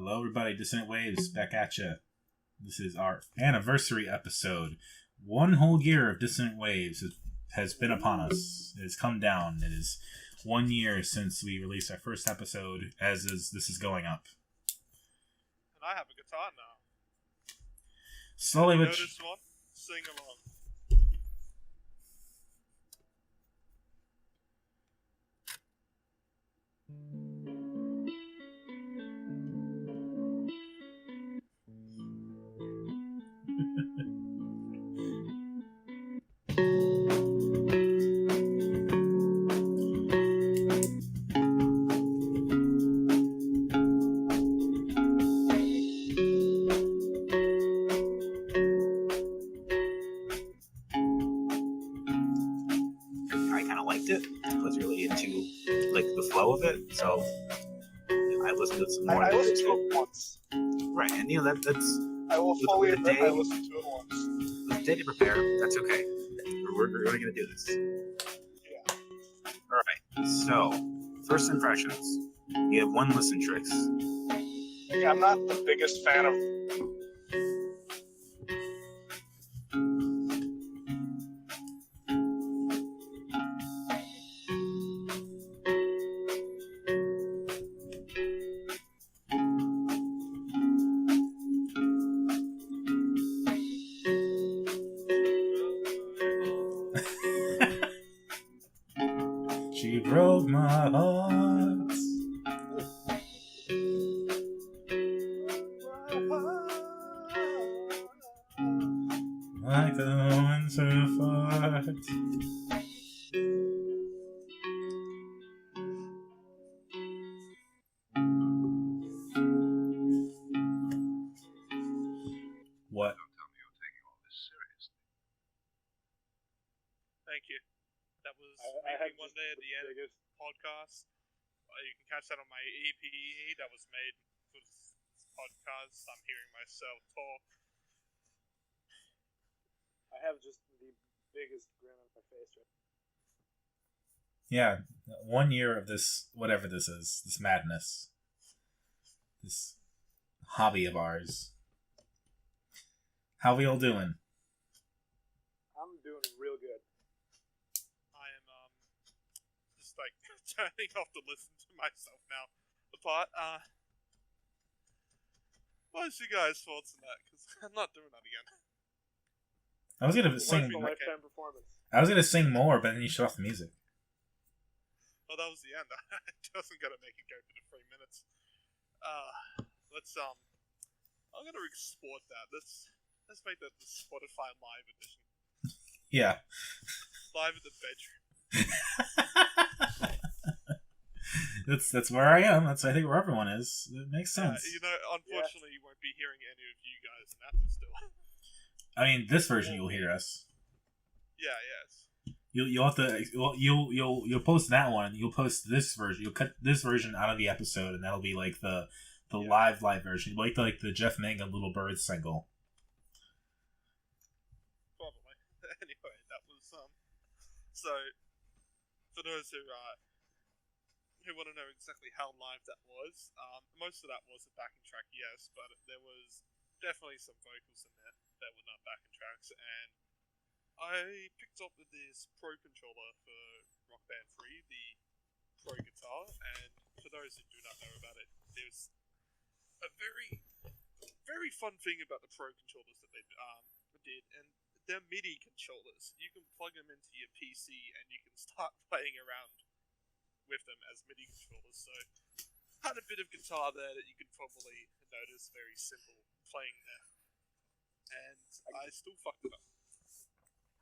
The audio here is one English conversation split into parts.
Hello, everybody. Dissonant Waves back at you. This is our anniversary episode. 1 whole year of Dissonant Waves has been upon us. It has come down. It is 1 year since we released our first episode, this is going up. And I have a guitar now. Slowly, but Notice one? Sing along. so I listened to it some more. I listened to it once. Right, and that's. I will fully admit I listened to it once. With the day to prepare, that's okay. We're really gonna do this. Yeah. Alright, so, first impressions. You have one listen, Trix. Yeah, I'm not the biggest fan of. She broke my heart. Like the winter fart. What? Don't tell me you're taking all this seriously. Thank you. That was I maybe one day at the end of this podcast. You can catch that on my EP that was made for this podcast. I'm hearing myself talk. I have just the biggest grin on my face right now. Yeah, 1 year of this, whatever this is, this madness. This hobby of ours. How we all doing? I'm doing real good. I am just like turning off to listen to myself now. But what's you guys' thoughts on that? Because I'm not doing that again. I was gonna sing. Wonderful lifetime performance. I was gonna sing more, but then you shut off the music. Well, that was the end. I wasn't gonna make it go for the 3 minutes. Let's I'm gonna export that. Let's make that the Spotify live edition. Yeah. Live in the bedroom. That's where I am. That's I think where everyone is. It makes sense. Unfortunately, you won't be hearing any of you guys in that still. I mean, this version you'll hear us. Yeah. Yes. You'll have to. You'll post that one. You'll post this version. You'll cut this version out of the episode, and that'll be like the live version, like the Jeff Manga Little Birds single. Probably. Anyway, that was So, for those who want to know exactly how live that was, most of that was a backing track, yes, but there was definitely some vocals in there that were not backing tracks, and I picked up this Pro controller for Rock Band 3, the Pro guitar, and for those who do not know about it, there's a very, very fun thing about the Pro controllers that they did, and they're MIDI controllers. You can plug them into your PC and you can start playing around with them as MIDI controllers. So, had a bit of guitar there that you could probably notice very simple playing there, and I still fucked it up.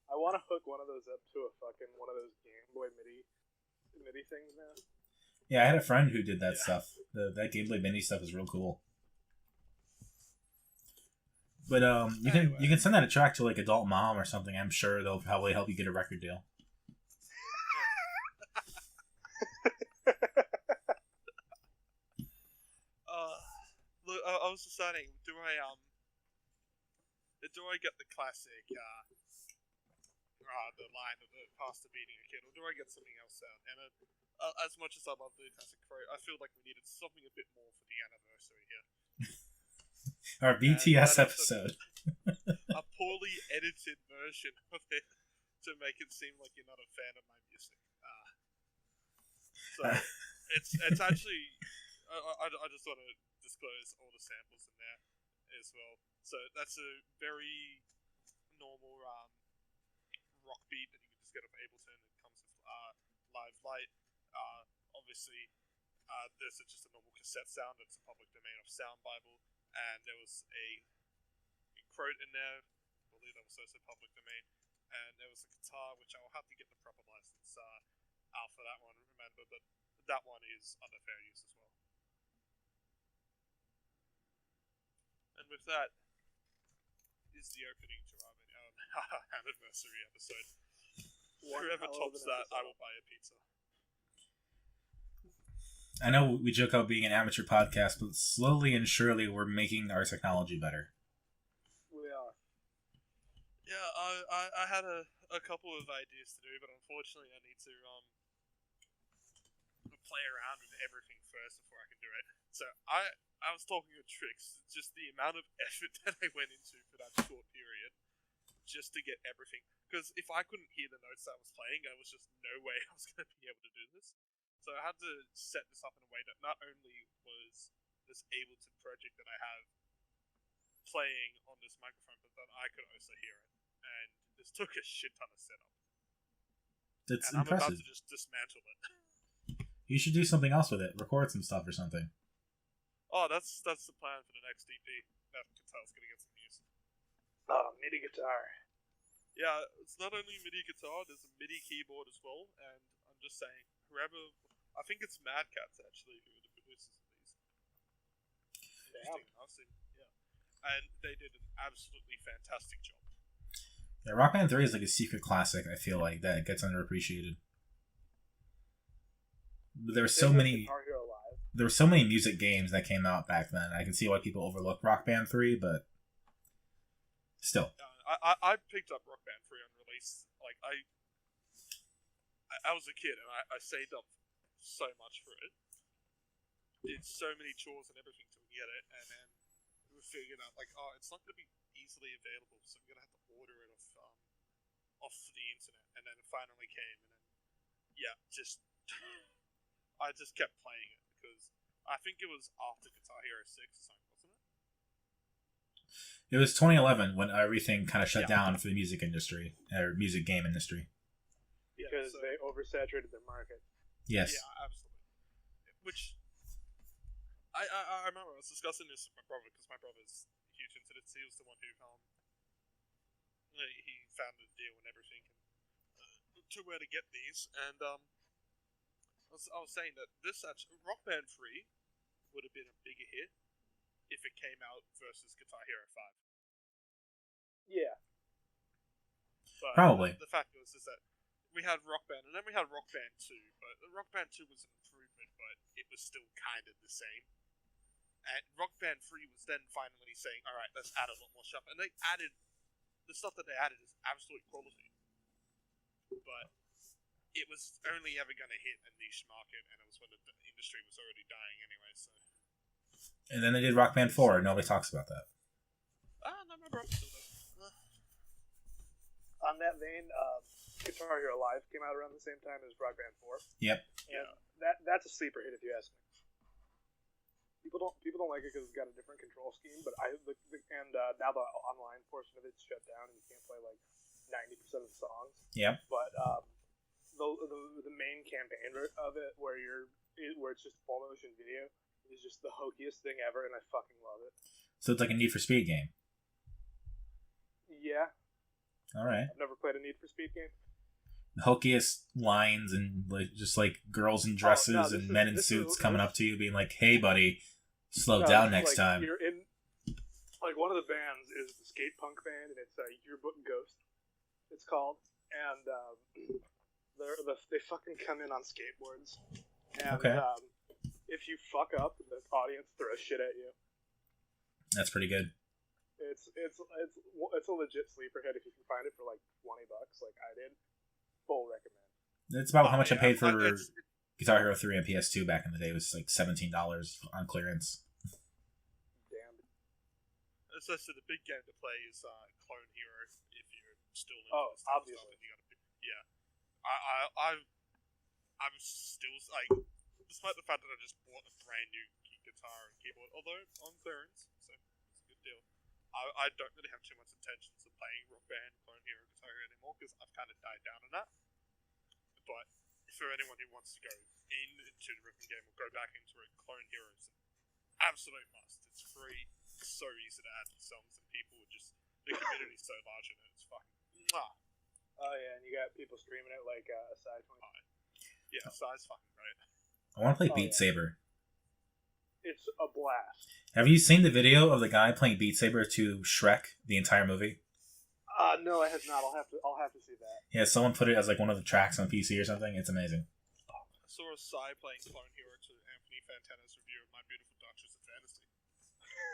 I want to hook one of those up to one of those Game Boy MIDI things now. Yeah, I had a friend who did that stuff. That Game Boy Mini stuff is real cool. But you can send that a track to like Adult Mom or something. I'm sure they'll probably help you get a record deal. Look, I was deciding, do I get the classic the line of the pastor beating a kid, or do I get something else out? And as much as I love the classic quote, I feel like we needed something a bit more for the anniversary here. Our BTS episode. A poorly edited version of it to make it seem like you're not a fan of my music. So it's actually I just want to disclose all the samples in there as well. So that's a very normal rock beat that you can just get off Ableton. It comes with live light. Obviously, there's just a normal cassette sound. It's a public domain of Sound Bible, and there was a quote in there. I believe that was also public domain, and there was a guitar, which I'll have to get the proper license out for that one. Remember, but that one is under fair use as well. And with that is the opening to our anniversary episode. Whoever tops that, I will buy a pizza. I know we joke about being an amateur podcast, but slowly and surely we're making our technology better. We are. Yeah, I had a couple of ideas to do, but unfortunately I need to play around with everything first before I can do it. So I was talking with Trix, just the amount of effort that I went into for that short period, just to get everything. Because if I couldn't hear the notes I was playing, there was just no way I was going to be able to do this. So I had to set this up in a way that not only was this Ableton project that I have playing on this microphone, but that I could also hear it. And this took a shit ton of setup. That's and impressive. I'm about to just dismantle it. You should do something else with it. Record some stuff or something. Oh, that's the plan for the next EP. That guitar's gonna get some use. Oh, MIDI guitar. Yeah, it's not only MIDI guitar, there's a MIDI keyboard as well, and I'm just saying, I think it's Mad Cats actually who are the producers of these. Damn. Yeah. And they did an absolutely fantastic job. Yeah, Rock Band 3 is like a secret classic, I feel like, that gets underappreciated. There were so many music games that came out back then. I can see why people overlook Rock Band 3, but still. I picked up Rock Band 3 on release. Like, I was a kid and I saved up so much for it. Did so many chores and everything to get it, and then we figured out, like, oh, it's not going to be easily available, so I'm going to have to order it off the internet. And then it finally came, and then, yeah, I just kept playing it, because I think it was after Guitar Hero 6 or something, wasn't it? It was 2011 when everything kind of shut down for the music industry, or music game industry. Because they oversaturated their market. Yes. Yeah, absolutely. Which, I remember I was discussing this with my brother, because my brother's huge into this. He was the one who, he found the deal and everything, and to where to get these, and, I was saying that this actually, Rock Band 3 would have been a bigger hit if it came out versus Guitar Hero 5. Yeah. But probably. The fact is that we had Rock Band, and then we had Rock Band 2, but Rock Band 2 was an improvement, but it was still kind of the same. And Rock Band 3 was then finally saying, alright, let's add a lot more stuff. And they added, the stuff that they added is absolute quality. But it was only ever going to hit a niche market, and it was when the industry was already dying anyway, so. And then they did Rock Band 4, nobody talks about that. No, my brother still does. On that vein, Guitar Hero Live came out around the same time as Rock Band 4. Yep. And that's a sleeper hit if you ask me. People don't like it because it's got a different control scheme, but now the online portion of it's shut down and you can't play like 90% of the songs. Yep. But the main campaign of it, where it's just full motion video, is just the hokiest thing ever, and I fucking love it. So it's like a Need for Speed game. Yeah. All right. I've never played a Need for Speed game. The hokiest lines and just like girls in dresses and men in suits coming up to you, being like, "Hey, buddy, slow down next time." You're in, like, one of the bands is the skate punk band, and it's Yearbook Ghost. It's called, and they fucking come in on skateboards, and if you fuck up, the audience throws shit at you. That's pretty good. it's a legit sleeper hit if you can find it for like $20, like I did. Full recommend. It's about how much I paid for It's- Guitar Hero 3 on PS2 back in the day. It was like $17 on clearance. Damn. So the big game to play is Clone Hero. If you're still into Oh, this type of obviously. stuff, then you gotta, yeah. I'm still like, despite the fact that I just bought a brand new guitar and keyboard, although on clearance, so it's a good deal. I don't really have too much intentions of playing Rock Band, Clone Hero, Guitar Hero anymore because I've kind of died down on that. But for anyone who wants to go into the rhythm game or go back into it, Clone Hero is an absolute must. It's free, it's so easy to add songs, and people are just, the community's so large in it, it's fucking mwah. Oh yeah, and you got people streaming it like aside from. Yeah, size fucking great. I want to play Oh, Beat yeah. Saber. It's a blast. Have you seen the video of the guy playing Beat Saber to Shrek, the entire movie? No, I have not. I'll have to see that. Yeah, someone put it as like one of the tracks on PC or something. It's amazing. I saw a Psy playing Clone Hero to Anthony Fantana's review of My Beautiful Duchess of Fantasy.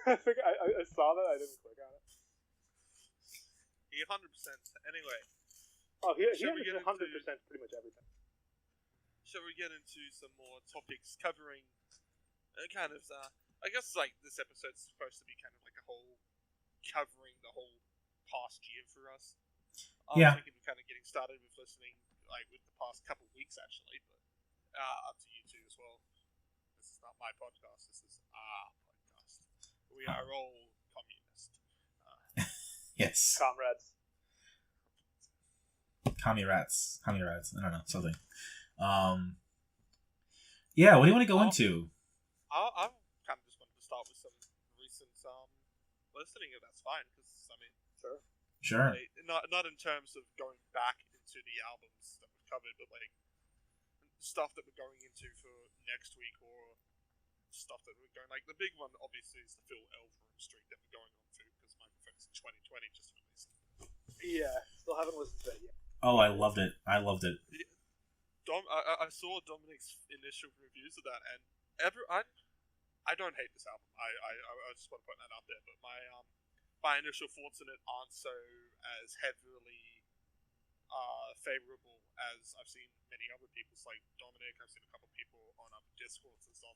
I think I saw that. I didn't click on it. He 100%. Anyway, Oh, he Shall we get 100% pretty much everything. shall we get into some more topics covering kind of, I guess like this episode's supposed to be kind of like a whole, covering the whole past year for us. Yeah. I'm thinking of kind of getting started with listening, like with the past couple weeks actually, but up to you two as well. This is not my podcast, this is our podcast. We are all communist. Yes. Comrades. Commie rats. I don't know, something. Yeah, what do you want to go into? I kind of just wanted to start with some recent listening, if that's fine, because I mean, Sure. like, not in terms of going back into the albums that we've covered, but like stuff that we're going into for next week or stuff that we're going. Like the big one, obviously, is the Phil Elverum streak that we're going on to because Michael Fenix in 2020 just released. Yeah, still haven't listened to that yet. Oh, I loved it. I I saw Dominic's initial reviews of that, and I don't hate this album. I just want to put that out there, but my initial thoughts on it aren't so as heavily favorable as I've seen many other people's, like Dominic. I've seen a couple of people on other Discords and stuff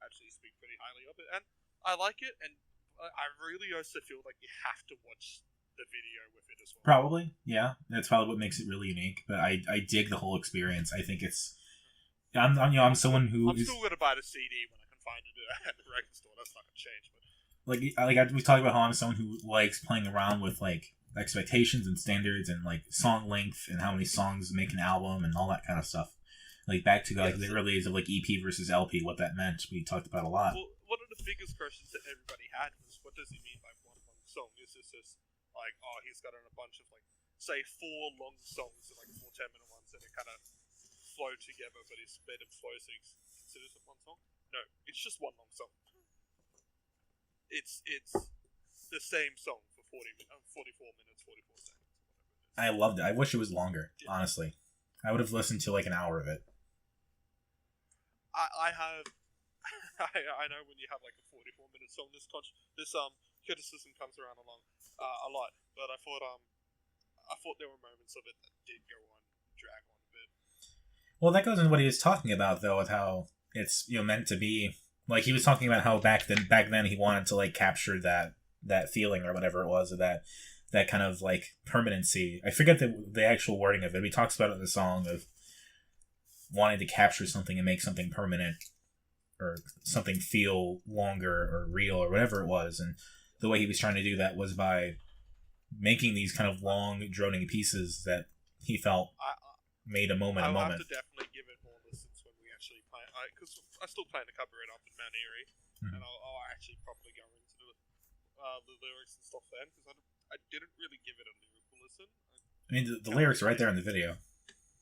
actually speak pretty highly of it, and I like it. And I really also feel like you have to watch the video with it as well. Probably, yeah. That's probably what makes it really unique. But I dig the whole experience. I think it's. I'm someone who. I'm still gonna buy the CD when I can find it at the record store. That's not gonna change. But We talked about how I'm someone who likes playing around with like expectations and standards and like song length and how many songs make an album and all that kind of stuff. Like back to like the early days of like EP versus LP, what that meant. We talked about a lot. Well, one of the biggest questions that everybody had was, what does he mean by one long song? Is this just like, oh, he's got in a bunch of like, say, 4 long songs and like 4 10-minute ones, and it kind of flow together, but he's made them flow, so he considers it one song? No, it's just one long song. It's the same song for 44 minutes, 44 seconds, whatever it is. I loved it. I wish it was longer, honestly. I would have listened to like an hour of it. I know when you have like a 44-minute song, this criticism comes around along a lot, but I thought there were moments of it that did go on, drag on a bit. Well, that goes into what he was talking about though, with how it's meant to be. Like he was talking about how back then he wanted to like capture that feeling or whatever it was, or that kind of like permanency. I forget the actual wording of it. He talks about it in the song of wanting to capture something and make something permanent or something feel longer or real or whatever it was. And the way he was trying to do that was by making these kind of long, droning pieces that he felt made a moment. I'll have to definitely give it more listens when we actually play it, because I still plan to cover it up in Mount Erie, and I'll actually probably go into the lyrics and stuff then, because I didn't really give it a lyrical listen. I mean, the lyrics are right there in the video.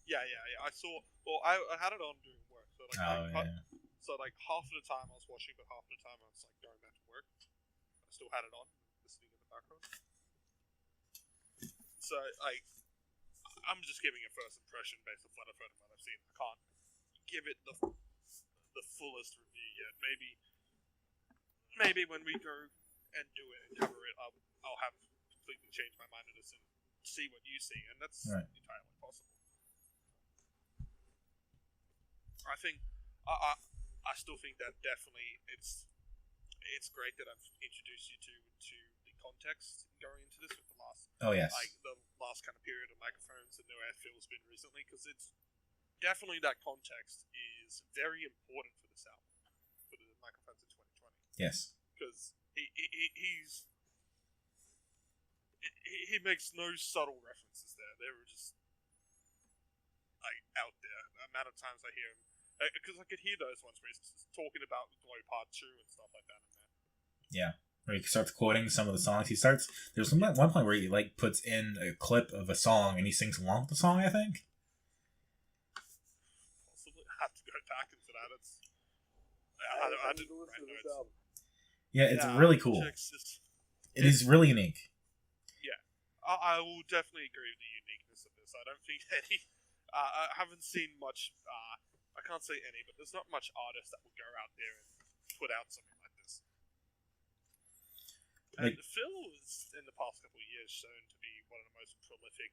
Yeah. I saw. Well, I had it on during work, so like, so like half of the time I was watching, but half of the time I was like going back to work. I still had it on, listening in the background. So like, I'm just giving a first impression based on what I've heard and what I've seen. I can't give it the fullest review yet. Maybe when we go and do it and cover it, I'll have completely changed my mind on this and see what you see, and that's entirely possible. I think I still think that definitely it's great that I've introduced you to the context going into this with the last the last kind of period of microphones and no airfill's been recently, because it's definitely that context is very important for this album, for the microphones in 2020. Yes, because he makes no subtle references there. They were just like out there. The amount of times I hear him, because I could hear those ones where he's talking about Glow Part 2 and stuff like that in there. Yeah, where he starts quoting some of the songs. There's one point where he like puts in a clip of a song and he sings along with the song, I think. Possibly. I have to go back into that. I didn't write notes. Yeah, it's really cool. It is really unique. Yeah, I will definitely agree with the uniqueness of this. I don't think any... I haven't seen much... I can't say any, but there's not much artist that will go out there and put out something like this. And Phil is, in the past couple of years, shown to be one of the most prolific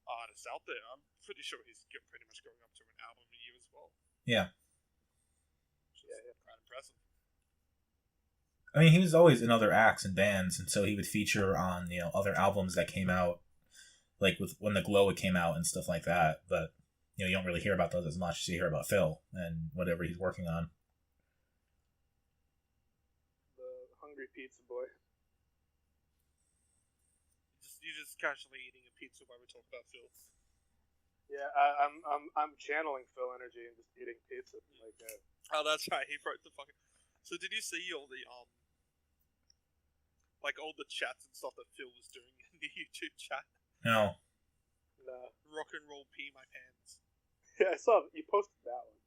artists out there. I'm pretty sure he's pretty much going up to an album a year as well. Yeah. Which is quite impressive. I mean, he was always in other acts and bands, and so he would feature on other albums that came out, like with when the Glow came out and stuff like that. But you don't really hear about those as much as you hear about Phil and whatever he's working on. The hungry pizza boy. You're just casually eating a pizza while we talk about Phil. Yeah, I'm channeling Phil energy and just eating pizza. Like, oh, that's right. He wrote the fucking. So did you see all the like all the chats and stuff that Phil was doing in the YouTube chat? No. Nah. Rock and roll pee my pants. Yeah, I saw you posted that one.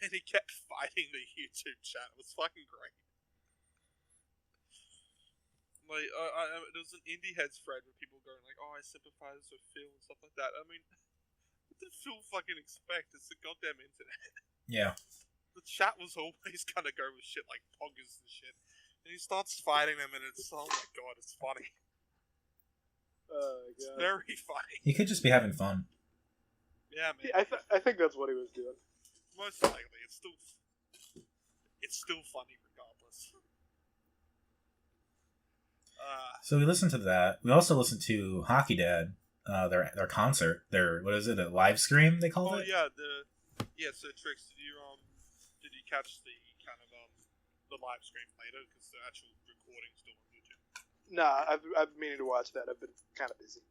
And he kept fighting the YouTube chat. It was fucking great. Like, there was an indie heads thread where people going like, "Oh, I sympathize with Phil" and stuff like that. I mean, what did Phil fucking expect? It's the goddamn internet. Yeah. The chat was always gonna go with shit like poggers and shit, and he starts fighting them, and it's oh my god, it's funny. It's very funny. He could just be having fun. Yeah, man. I think that's what he was doing. Most likely, it's still funny regardless. So we listened to that. We also listened to Hockey Dad, their concert, what is it, a live stream they called it? So Trix, did you catch the kind of the live stream later, because the actual recording's still on YouTube? Nah, I've been meaning to watch that. I've been kind of busy.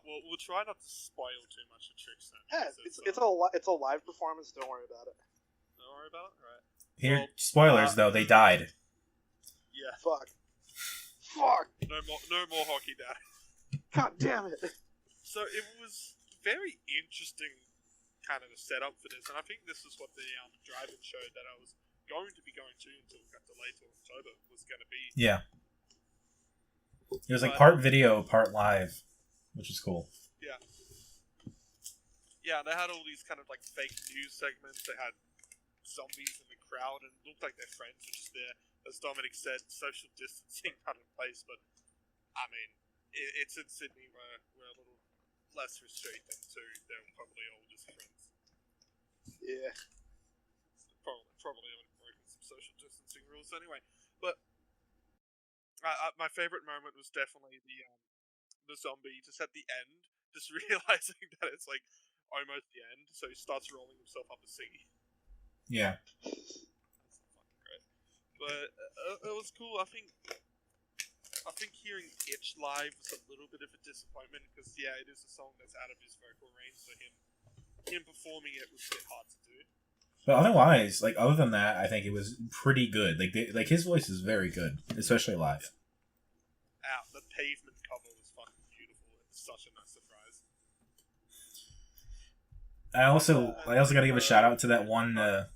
Well, we'll try not to spoil too much of Trix then. Yeah, it's a live performance. Don't worry about it. Don't worry about it. All right. Here, spoilers though, they died. Yeah. Fuck. No more Hockey Dad. God damn it. So it was very interesting kind of a setup for this, and I think this is what the drive-in show that I was going to be going to until it got delayed till October was going to be. Yeah. It was like part video, part live, which is cool. Yeah. Yeah, they had all these kind of like fake news segments. They had zombies in the crowd, and it looked like their friends were just there. As Dominic said, social distancing not in place, but I mean, it's in Sydney where we're a little less restricted, so they're probably all just friends. Yeah. Probably haven't broken some social distancing rules anyway. But my favorite moment was definitely the zombie just at the end, just realizing that it's like almost the end, so he starts rolling himself up a ciggy. Yeah. That's fucking great. But it was cool. I think hearing Itch live was a little bit of a disappointment, because it is a song that's out of his vocal range, so him performing it was a bit hard to do. But otherwise, like other than that, I think it was pretty good. Like his voice is very good, especially live. Yeah. The Pavement cover was fucking beautiful. It's such a nice surprise. I also got to give a shout out to that one. I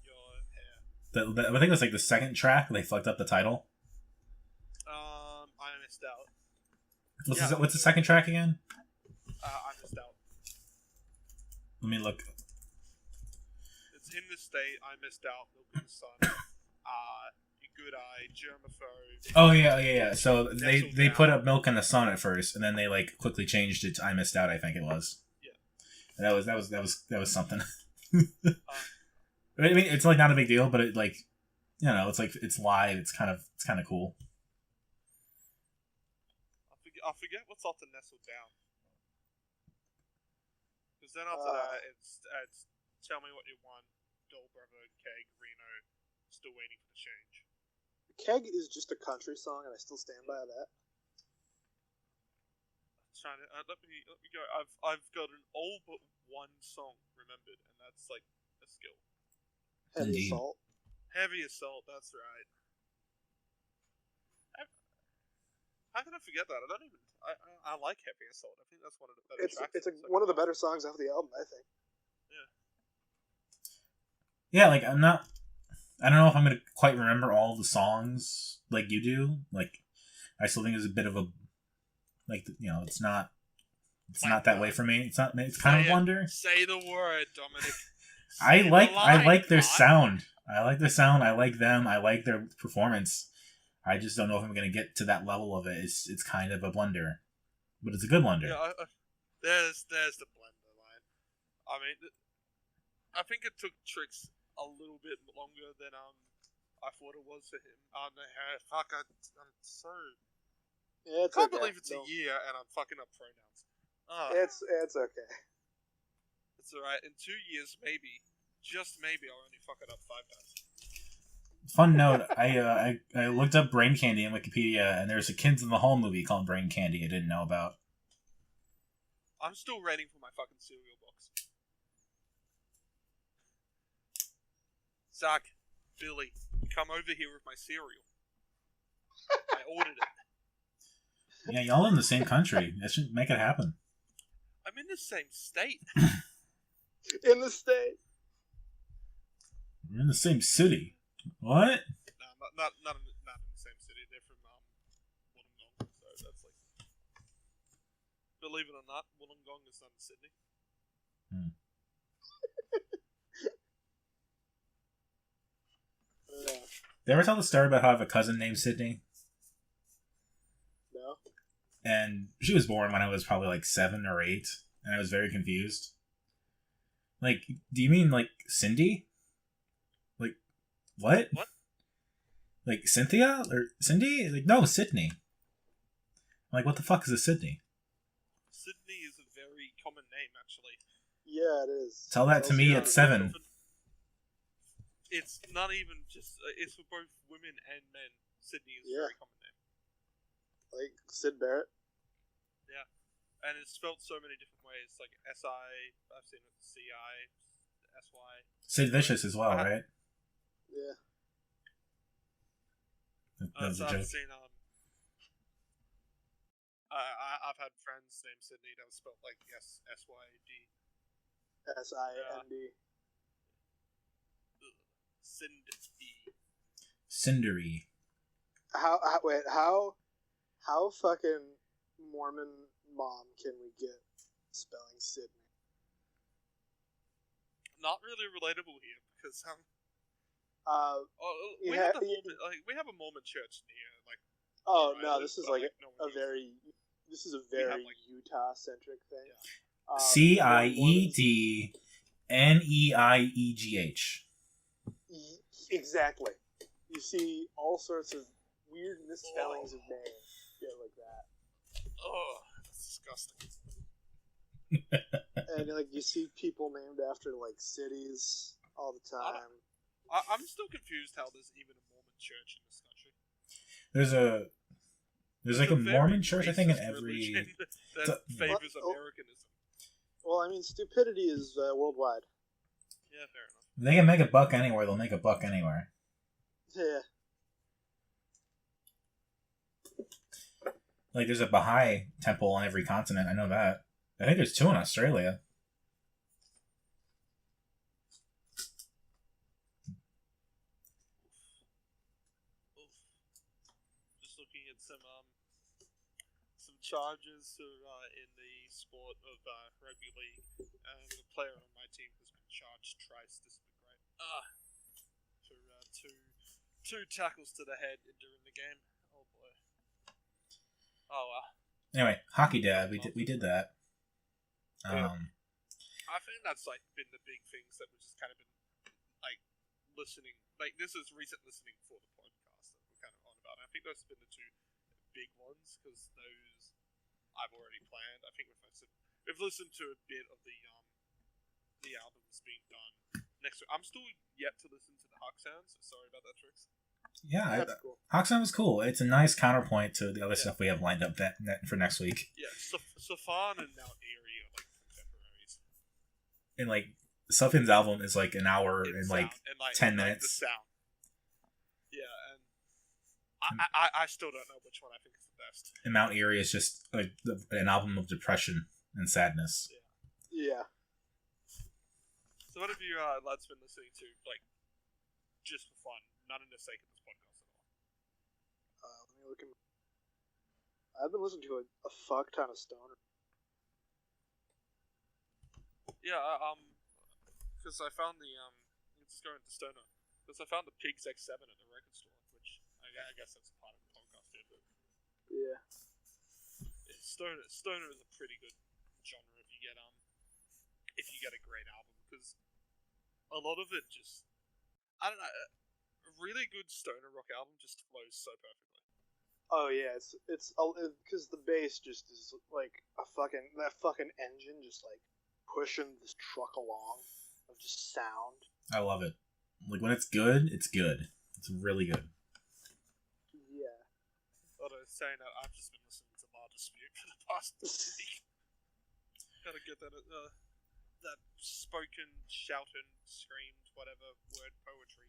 think it was like the second track. They fucked up the title. I missed out. What's the second track again? I missed out. Let me look. It's In the State, I Missed Out, Milk in the Sun. your good eye, germaphobe. Oh yeah. So they Nestle put down. up Milk in the Sun at first, and then they like quickly changed it to I Missed Out. I think it was. Yeah. That was something. Uh, I mean, it's like not a big deal, but it like, it's like it's live. It's kind of cool. I forget what's after Nestle Down. Because then after that, it's Tell Me What You Want, Doll Brother, Keg, Reno, Still Waiting for the Change. Keg is just a country song, and I still stand by that. Trying to let me go. I've got an all but one song remembered, and that's like a skill. Heavy Indeed. Assault. Heavy Assault. That's right. How can I forget that? I don't even. I like Heavy Assault. I think that's one of the better tracks. It's one of the better songs off the album, I think. Yeah, like I don't know if I'm gonna quite remember all the songs like you do. Like, I still think it's a bit of a, like, it's not that way for me. It's kind of a blunder. Say the word, Dominic. I like their God. sound. I like their sound. I like them. I like their performance. I just don't know if I'm gonna get to that level of it. It's kind of a blunder, but it's a good blunder. Yeah, there's the blender line. I mean, I think it took Tricks a little bit longer than I thought it was for him. Fuck, I'm so. Yeah, I can't believe it's a year and I'm fucking up pronouns. It's okay. It's alright. In 2 years, maybe, just maybe, I'll only fuck it up 5 times. Fun note: I looked up Brain Candy in Wikipedia, and there's a Kids in the Hall movie called Brain Candy I didn't know about. I'm still waiting for my fucking cereal box. Zach, Billy, come over here with my cereal. I ordered it. Yeah, y'all in the same country. That should make it happen. I'm in the same state. In the state. We're in the same city. What? No, not in the same city. They're from Wollongong, so that's like. Believe it or not, Wollongong is not in Sydney. Did I ever tell the story about how I have a cousin named Sydney? No. And she was born when I was probably like 7 or 8, and I was very confused. Like, do you mean like Cindy? Like, what? What? Like Cynthia or Cindy? Like, no, Sydney. I'm like, what the fuck is a Sydney? Sydney is a very common name, actually. Yeah, it is. Tell that to me at 7. It's not even just. It's for both women and men. Sydney is a very common name. Like Sid Barrett. Yeah, and it's spelled so many different ways. Like S-I, I've seen it C-I, S-Y. Sid Vicious as well, right? Yeah. That was a I've joke. seen I've had friends named Sydney that was spelled like S-Y-D. S-I-N-D. Cindery. How fucking Mormon mom can we get spelling Sydney? Not really relatable here because we yeah, have a Mormon church near like. Oh right, no, this is like no one goes very Utah centric thing. Yeah. CIEDNEIEGH. Exactly. You see all sorts of weird misspellings of names. Yeah, like that. Oh, that's disgusting. And like you see people named after like cities all the time. I'm still confused how there's even a Mormon church in this country. There's like a Mormon church, I think, in every that favors Americanism. Well, I mean, stupidity is worldwide. Yeah, fair enough. They can make a buck anywhere. They'll make a buck anywhere. Yeah. Like, there's a Baha'i temple on every continent. I know that. I think there's 2 in Australia. Just looking at some charges in the sport of rugby league, and the player on my team has been charged twice. This is great. For 2 tackles to the head during the game. Oh boy. Oh well. Anyway, Hockey Dad, we did that. I think that's like been the big things that we've just kind of been like listening. Like this is recent listening for the podcast that we're kind of on about. And I think those have been the 2 big ones because those I've already planned. I think we've listened to a bit of the albums being done next week. I'm still yet to listen to the Hawk Sounds. So sorry about that, Trix. Yeah, That's cool. Hawk Sound was cool. It's a nice counterpoint to the other stuff we have lined up for next week. Yeah, Safan and Mount Erie are like contemporaries. And like Sufjan's album is like an hour and like 10 minutes. The sound. Yeah, and I still don't know which one I think is the best. And Mount Erie is just like an album of depression and sadness. Yeah. So what have you lads been listening to, like, just for fun, not in the sake of this podcast at all? Let me look at. I've been listening to a fuck ton of stoner. Yeah, because I found the let's go into stoner. Because I found the Pigs X7 at the record store, which I guess that's a part of the podcast too. But Yeah. Stoner is a pretty good genre if you get a great album, because a lot of it just, I don't know, a really good stoner rock album just flows so perfectly. Oh yeah, it's because the bass just is like that fucking engine just like pushing this truck along of just sound. I love it. Like when it's good, it's good. It's really good. Yeah. Although saying that, I've just been listening to Law Dispute for the past week. Gotta get that that spoken, shouted, screamed, whatever word poetry.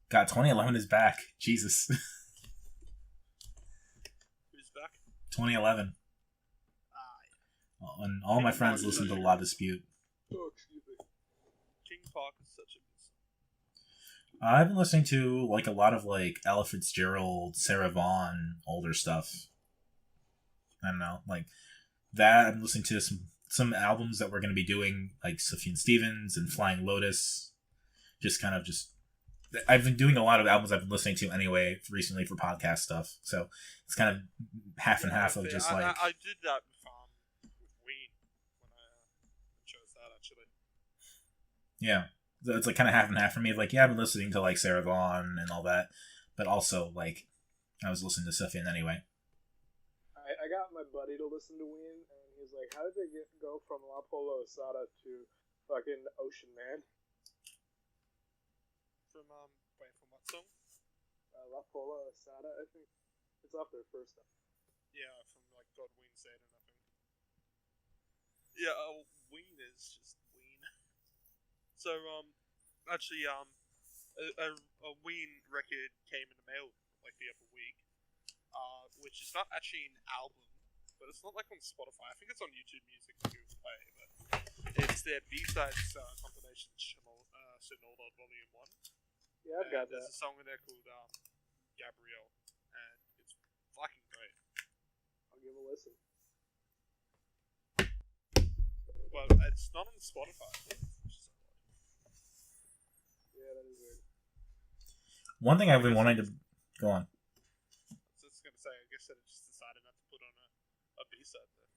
God, 2011 is back. Jesus. Who's back? 2011. Ah, And all my friends listen to Law Dispute. Oh, excuse me. King Park is such a good song. I've been listening to like a lot of like Ella Fitzgerald, Sarah Vaughan, older stuff. I don't know, like that. I'm listening to some albums that we're going to be doing, like Sufjan Stevens and Flying Lotus. I've been doing a lot of albums I've been listening to anyway recently for podcast stuff. So it's kind of half and half of just like. I did that with Ween when I chose that actually. Yeah. It's like kind of half and half for me. Like, yeah, I've been listening to like Sarah Vaughan and all that, but also like I was listening to Sufjan anyway. I got my buddy to listen to Ween, and he's like, "How did they go from La Polo Asada to fucking Ocean Man?" From what song? La Polo Asada, I think it's off their first album. Yeah, from like God Ween said, and I think. Yeah, Ween is just Ween. So actually a Ween record came in the mail like the other week, which is not actually an album, but it's not like on Spotify. I think it's on YouTube Music and Google Play, but it's their B-sides compilation Shinola Volume 1. Yeah, I've got There's that. a song in there called Gabrielle, and it's fucking great. I'll give a listen. But it's not on Spotify. Which is Yeah, that is weird. One thing I've been wanting to go on. So I was gonna say, I guess that it just decided not to put on a B-side there.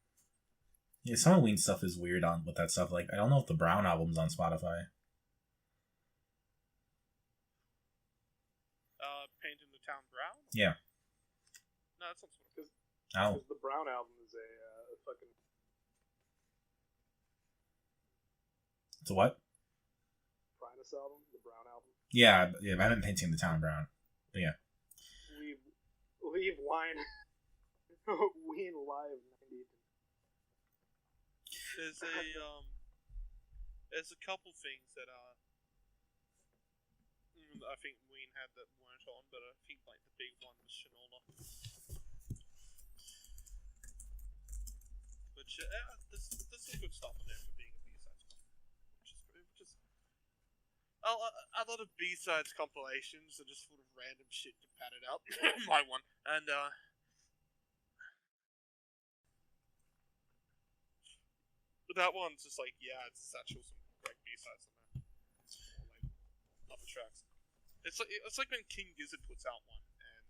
Yeah, some of Ween's stuff is weird on with that stuff. Like, I don't know if the Brown album's on Spotify. Painting the Town Brown? Yeah. No, it's on Spotify. Oh. Because the Brown album is a fucking It's a what? Primus album, the Brown album. Yeah, I haven't painting the town brown. But yeah. Leave wine. Ween live 90. There's a couple things that I think Ween had that weren't on, but I think like the big one was Shinola. Which there's some good stuff in there for being a B-sides compilation. Which is a lot of B-sides compilations are just full of random shit to pad it out. My one. And but that one's just like, yeah, it's actually some great B-sides on there. Or, like other tracks. It's like when King Gizzard puts out one and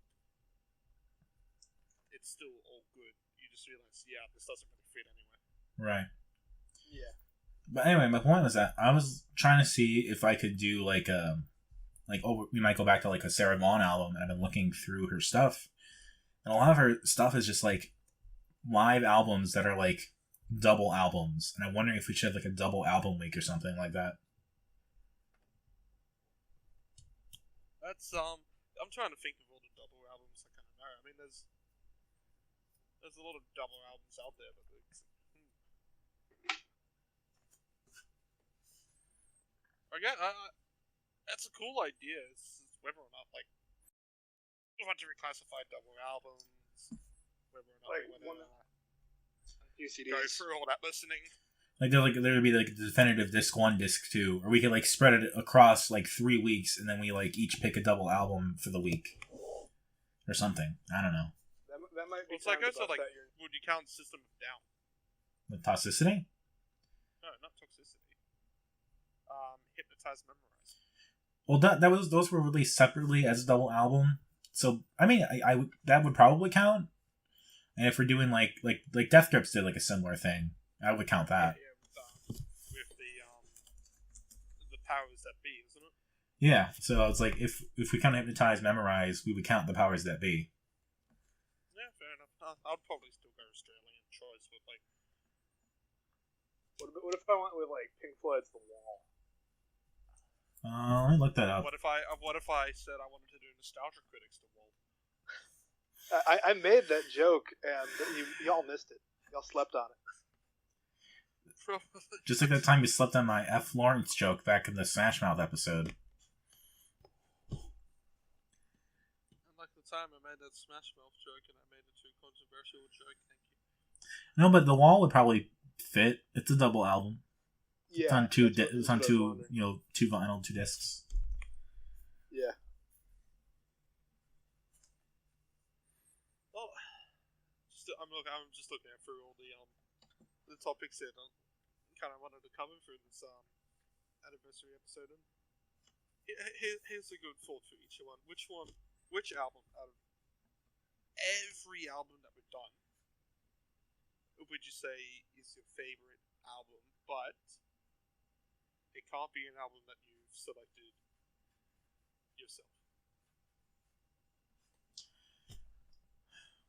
it's still all good. You just realize, this doesn't really fit anyway. Right. Yeah. But anyway, my point was that I was trying to see if I could do we might go back to like a Sarah Vaughan album, and I've been looking through her stuff, and a lot of her stuff is just like live albums that are like double albums, and I'm wondering if we should have like a double album week or something like that. That's I'm trying to think of all the double albums I kind of know. I mean, there's a lot of double albums out there, but again, that's a cool idea. It's whether or not like we want to reclassify double albums, whether or not Like, we want to UCDs. go through all that listening. Like there would be like the definitive disc 1, disc 2, or we could like spread it across like 3 weeks, and then we like each pick a double album for the week, or something. I don't know. That might be. It's like also about like, that year. would you count System of a Down? The toxicity. No, not Toxicity. Hypnotize, Memorize. Well, those were released separately as a double album. So I mean, I that would probably count. And if we're doing like Death Grips did like a similar thing, I would count that. Yeah, with the powers that be, isn't it? Yeah. So it's like if we count Hypnotize, Memorize, we would count the powers that be. Yeah, fair enough. I'd probably still go Australian choice with like. What if I went with like Pink Floyd's The Wall? Let me look that up. What if I said I wanted to do Nostalgia Critics The Wall? I made that joke and y'all missed it. Y'all slept on it. Just like that time you slept on my F. Lawrence joke back in the Smash Mouth episode. Like the time I made that Smash Mouth joke and I made a too controversial joke. Thank you. No, but The Wall would probably fit. It's a double album. Yeah, it's on two. it's on two. Two vinyl, 2 discs. Yeah. Well, I'm just looking through all the topics that I kind of wanted to cover through this anniversary episode. And here's a good thought for each one. Which album out of every album that we've done would you say is your favorite album? But it can't be an album that you've selected yourself.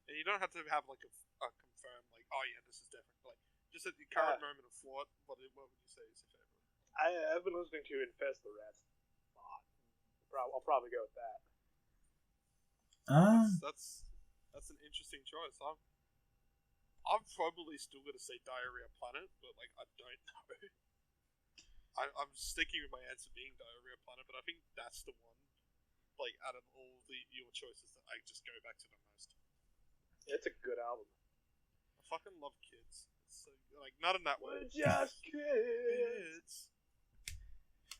And you don't have to have like a confirm like, oh yeah, this is different. Like just at the current moment of thought, what would you say is your favorite? I've been listening to Infest the Rest a lot. I'll probably go with that. That's an interesting choice. I'm probably still gonna say Diarrhea Planet, but like I don't know. I'm sticking with my answer being Diarrhea Planet, but I think that's the one. Like out of all your choices, that I just go back to the most. It's a good album. I fucking love Kids. It's so, like not in that way. We're just kids.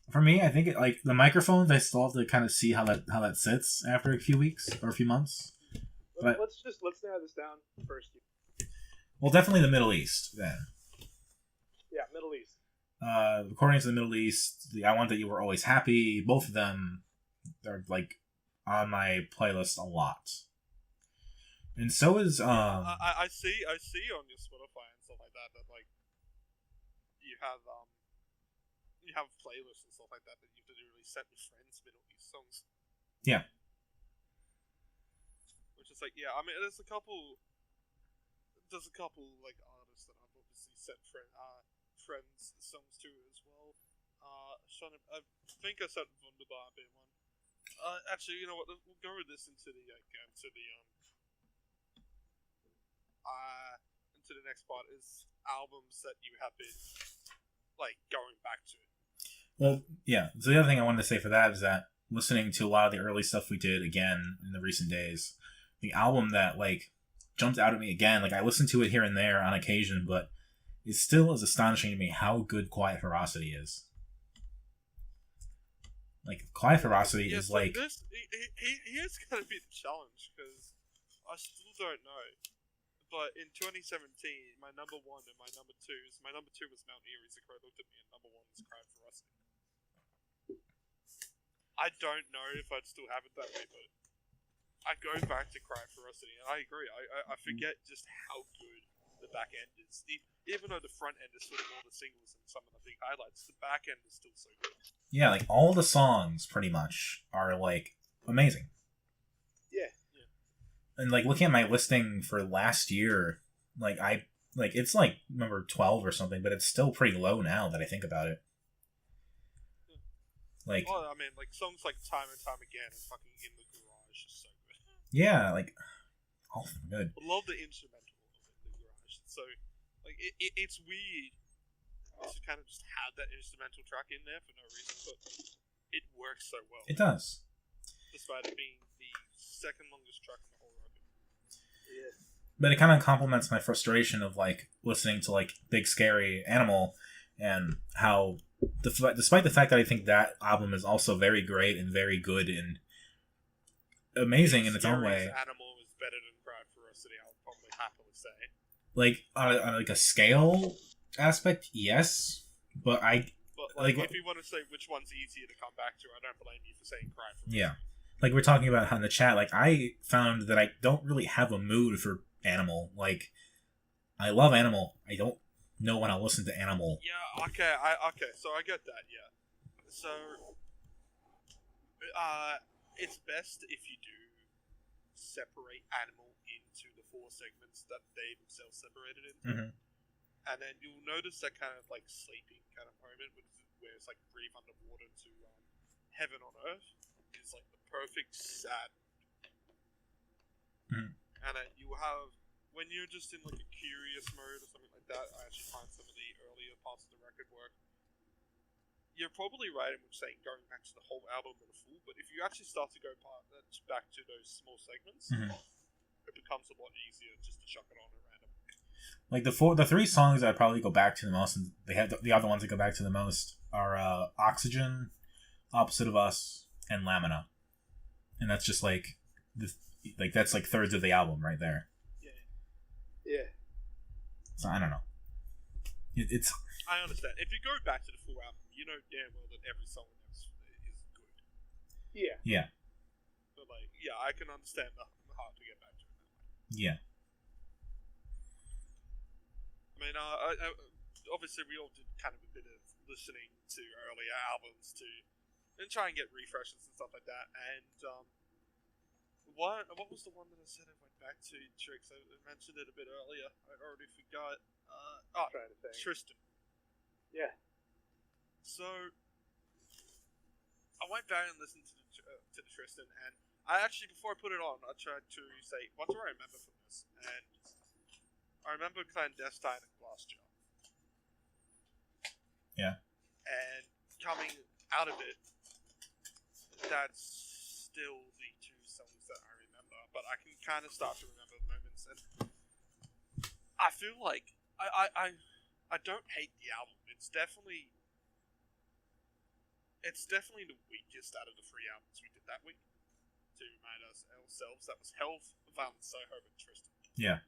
For me, I think the microphones. I still have to kind of see how that sits after a few weeks or a few months. But Let's narrow this down first. Well, definitely the Middle East then. Yeah, Middle East. According to the Middle East, the I Want That You Were Always Happy, both of them are like on my playlist a lot. And so is I see on your Spotify and stuff like that like you have playlists and stuff like that you've really set with friends Middle East songs. Yeah. Which is like I mean there's a couple like artists that I've obviously set friends songs to as well. I think I said Wunderbar being one. Actually, you know what? We'll go with this into the next part is albums that you have been like going back to. Well, yeah. So the other thing I wanted to say for that is that listening to a lot of the early stuff we did again in the recent days, the album that like jumped out at me again, like I listened to it here and there on occasion, but it still is astonishing to me how good Quiet Ferocity is. Like Quiet Ferocity is like this. Here's gonna be the challenge because I still don't know. But in 2017, my number one and my number two was Mount Erie. The Crow looked at me, and number one is Quiet Ferocity. I don't know if I'd still have it that way, but I go back to Cry Ferocity, and I agree. I forget just how good the back end is. Even though the front end is sort of all the singles and some of the big highlights, the back end is still so good. Yeah, like all the songs pretty much are like amazing. Yeah. And like looking at my listing for last year, it's like number 12 or something, but it's still pretty low now that I think about it. Like, well, I mean, like songs like Time and Time Again and fucking In the Garage is so good. yeah, like all of them good. I love the instrumental of In the Garage. So, like, it's weird to kind of just have that instrumental track in there for no reason, but it works so well. It does. Despite it being the second longest track in the whole record. Yeah. But it kind of complements my frustration of like listening to like Big Scary Animal and how despite the fact that I think that album is also very great and very good and amazing in its own way. Animal is better than Cry Ferocity, I'll probably happily say. Like on like a scale aspect, yes, but like if you want to say which one's easier to come back to, I don't blame you for saying Cry Ferocity. Yeah, like we're talking about in the chat. Like I found that I don't really have a mood for Animal. Like I love Animal. I don't know when I'll listen to Animal. Yeah, okay, so I get that. Yeah, so it's best if you do separate Animal into the 4 segments that they themselves separated into. Mm-hmm. And then you'll notice that kind of like sleeping kind of moment where it's like breathe underwater to Heaven on Earth is like the perfect sad. Mm-hmm. And then you have, when you're just in like a curious mode or something like that, I actually find some of the earlier parts of the record work. You're probably right in saying going back to the whole album in full, but if you actually start to go back to those small segments, it becomes a lot easier just to chuck it on at random. Like the 3 songs I probably go back to the most, and they have the other ones that go back to the most are Oxygen, Opposite of Us, and Lamina, and that's just like that's like thirds of the album right there. Yeah. So I don't know. It's. I understand. If you go back to the full album, you know damn well that every song is good. Yeah. Yeah. But like, yeah, I can understand the hard to get back to it. Yeah. I mean, obviously we all did kind of a bit of listening to earlier albums and try and get refreshes and stuff like that. And what was the one that I said I went back to? Tricks. I mentioned it a bit earlier. I already forgot. Trying to think. Tristan. Yeah. So I went back and listened to the Tristan, and I actually, before I put it on, I tried to say, what do I remember from this? And I remember Clandestine and Glassjaw. Yeah. And coming out of it, that's still the 2 songs that I remember, but I can kind of start to remember moments, and I feel like I don't hate the album. It's definitely the weakest out of the 3 albums we did that week. To remind ourselves, that was Health, Violent Soho, and Tristan. Yeah.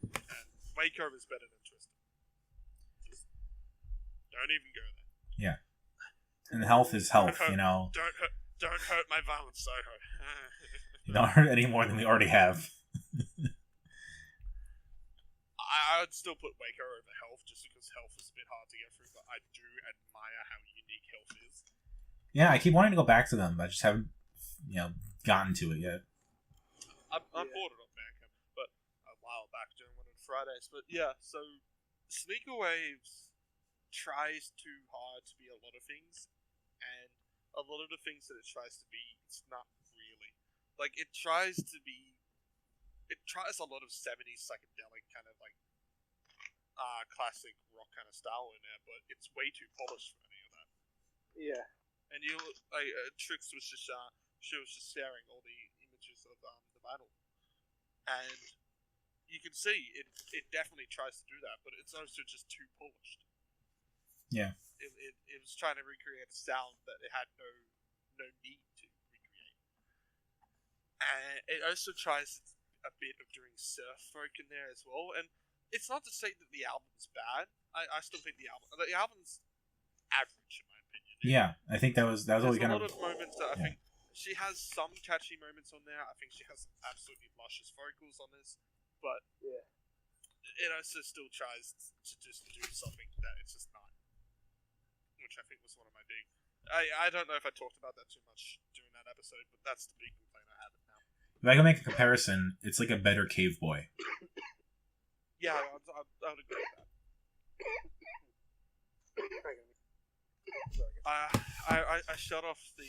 And Waco is better than Tristan. Just don't even go there. Yeah. And health is health, you know. Don't hurt my Violent Soho. You don't hurt any more than we already have. I would still put Waco over Health just because Health is a bit hard to get through, but I do admire how unique Health is. Yeah, I keep wanting to go back to them, but I just haven't, gotten to it yet. I bought it on Bandcamp, but a while back during one of the Fridays. But yeah, so Sneaker Waves tries too hard to be a lot of things, and a lot of the things that it tries to be, it's not really. Like, it tries a lot of 70s psychedelic kind of like classic rock kind of style in there, but it's way too polished for any of that. Yeah. And Trix was just she was just staring all the images of the battle, and you can see it definitely tries to do that, but it's also just too polished. Yeah. It was trying to recreate a sound that it had no need to recreate, and it also tries a bit of doing surf folk in there as well. And it's not to say that the album's bad. I still think the album's average in my opinion. Yeah, I think that was always There's kind a lot of. of moments that I yeah. think she has some catchy moments on there. I think she has some absolutely luscious vocals on this, but Yeah. it also still tries to just do something that it's just not, which I think was one of my big. I don't know if I talked about that too much during that episode, but that's the big complaint I have now. If I can make a comparison, it's like a better Cave Boy. Yeah, I would agree with that. I shut off the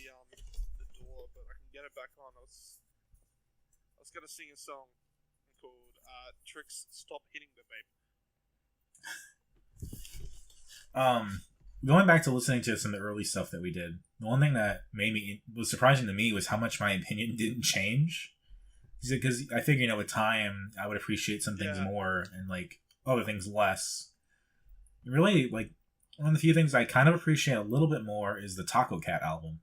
door, but I can get it back on. I was gonna sing a song called "Tricks Stop Hitting the Babe." Going back to listening to some of the early stuff that we did, the one thing that was surprising to me was how much my opinion didn't change. Because I figure, with time, I would appreciate some things more and, like, other things less. Really, like, one of the few things I kind of appreciate a little bit more is the Taco Cat album.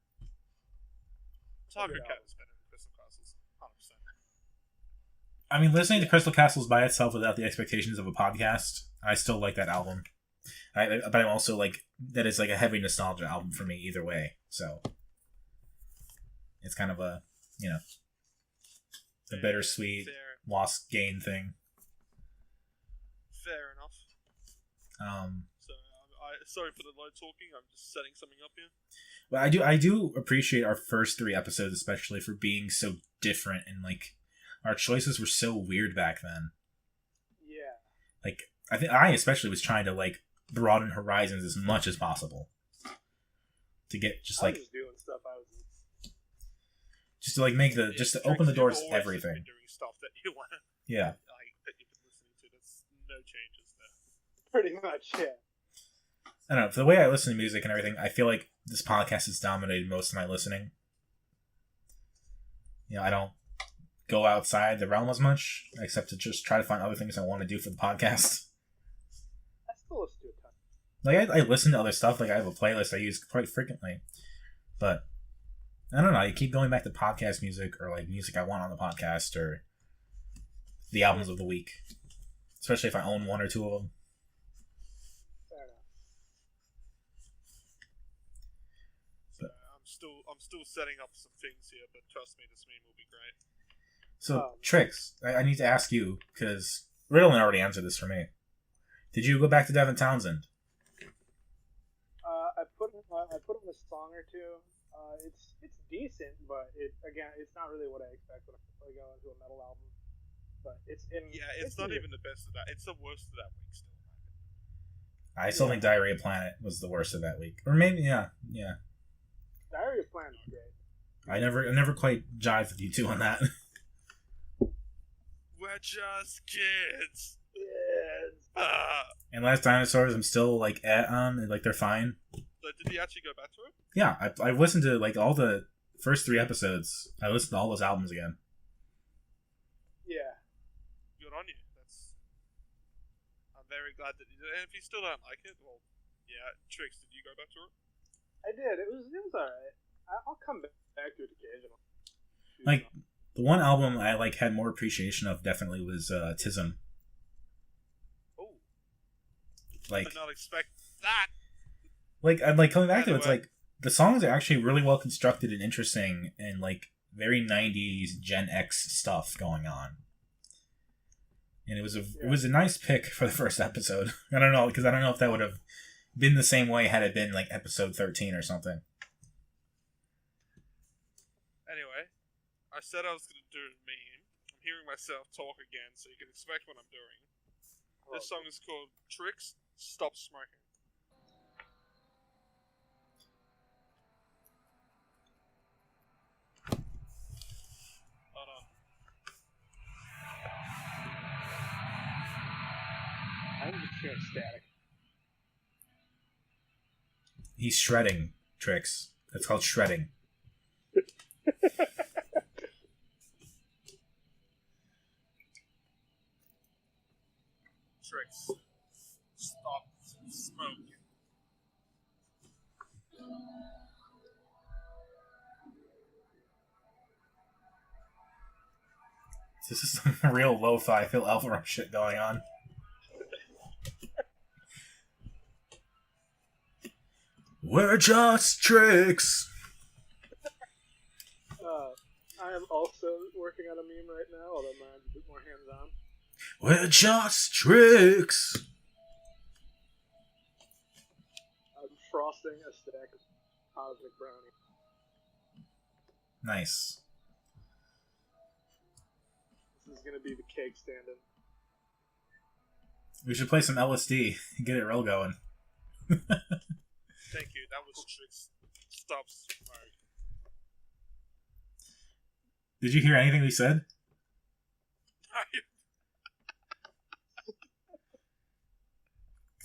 Taco Cat is better than Crystal Castles, 100%. I mean, listening to Crystal Castles by itself without the expectations of a podcast, I still like that album. But I'm also, like, that is, like, a heavy nostalgia album for me either way. So, it's kind of a, a bittersweet, lost gain thing. Fair enough. So, sorry for the low talking. I'm just setting something up here. But I do appreciate our first 3 episodes, especially for being so different and, like, our choices were so weird back then. Yeah. Like, I think I especially was trying to, like, broaden horizons as much as possible to get just like just doing stuff. just to like make the just to open the doors to everything. Been doing stuff that you want. Yeah. Like that you've been listening to. There's no changes there. Pretty much, yeah. I don't know. For the way I listen to music and everything, I feel like this podcast has dominated most of my listening. I don't go outside the realm as much, except to just try to find other things I want to do for the podcast. I still listen to a ton. Like, I listen to other stuff. Like, I have a playlist I use quite frequently. But, I don't know. I keep going back to podcast music or, like, music I want on the podcast or the albums of the week. Especially if I own 1 or 2 of them. Fair enough. But, I'm still setting up some things here, but trust me, this meme will be great. So, Trix, I need to ask you, because Riddleman already answered this for me. Did you go back to Devin Townsend? I put on a song or two. It's decent, but it's not really what I expect when I go into a metal album. But it's not even the best of that. It's the worst of that week still. I still think Diarrhea Planet was the worst of that week, or maybe yeah. Diarrhea Planet is great. I never quite jived with you two on that. We're just kids. Yes. And Last Dinosaurs, I'm still like like they're fine. So did he actually go back to it? Yeah, I listened to like all the first 3 episodes. I listened to all those albums again. Yeah. Good on you. I'm very glad that you did. And if you still don't like it, well, yeah. Trix, did you go back to it? I did. It was alright. I'll come back to it occasionally. Like the one album I like had more appreciation of definitely was Tism. Oh. Like, I did not expect that. Like, I'm like coming back to it, it's like the songs are actually really well constructed and interesting and like very 90s Gen X stuff going on. And it was a nice pick for the first episode. I don't know, because I don't know if that would have been the same way had it been like episode 13 or something. Anyway, I said I was going to do a meme. I'm hearing myself talk again, so you can expect what I'm doing. This song is called Trix, Stop Smoking. Hold on. I'm just hearing static. He's shredding, Trix. That's called shredding. Trix, stop smoking. This is some real lo-fi Phil Alvarez shit going on. We're just tricks. I am also working on a meme right now, although mine's a bit more hands-on. We're just tricks. I'm frosting a stack of cosmic brownie. Nice. This is gonna be the cake stand-in. We should play some LSD and get it real going. Thank you. That was tricks. Stop smoke. Did you hear anything we said?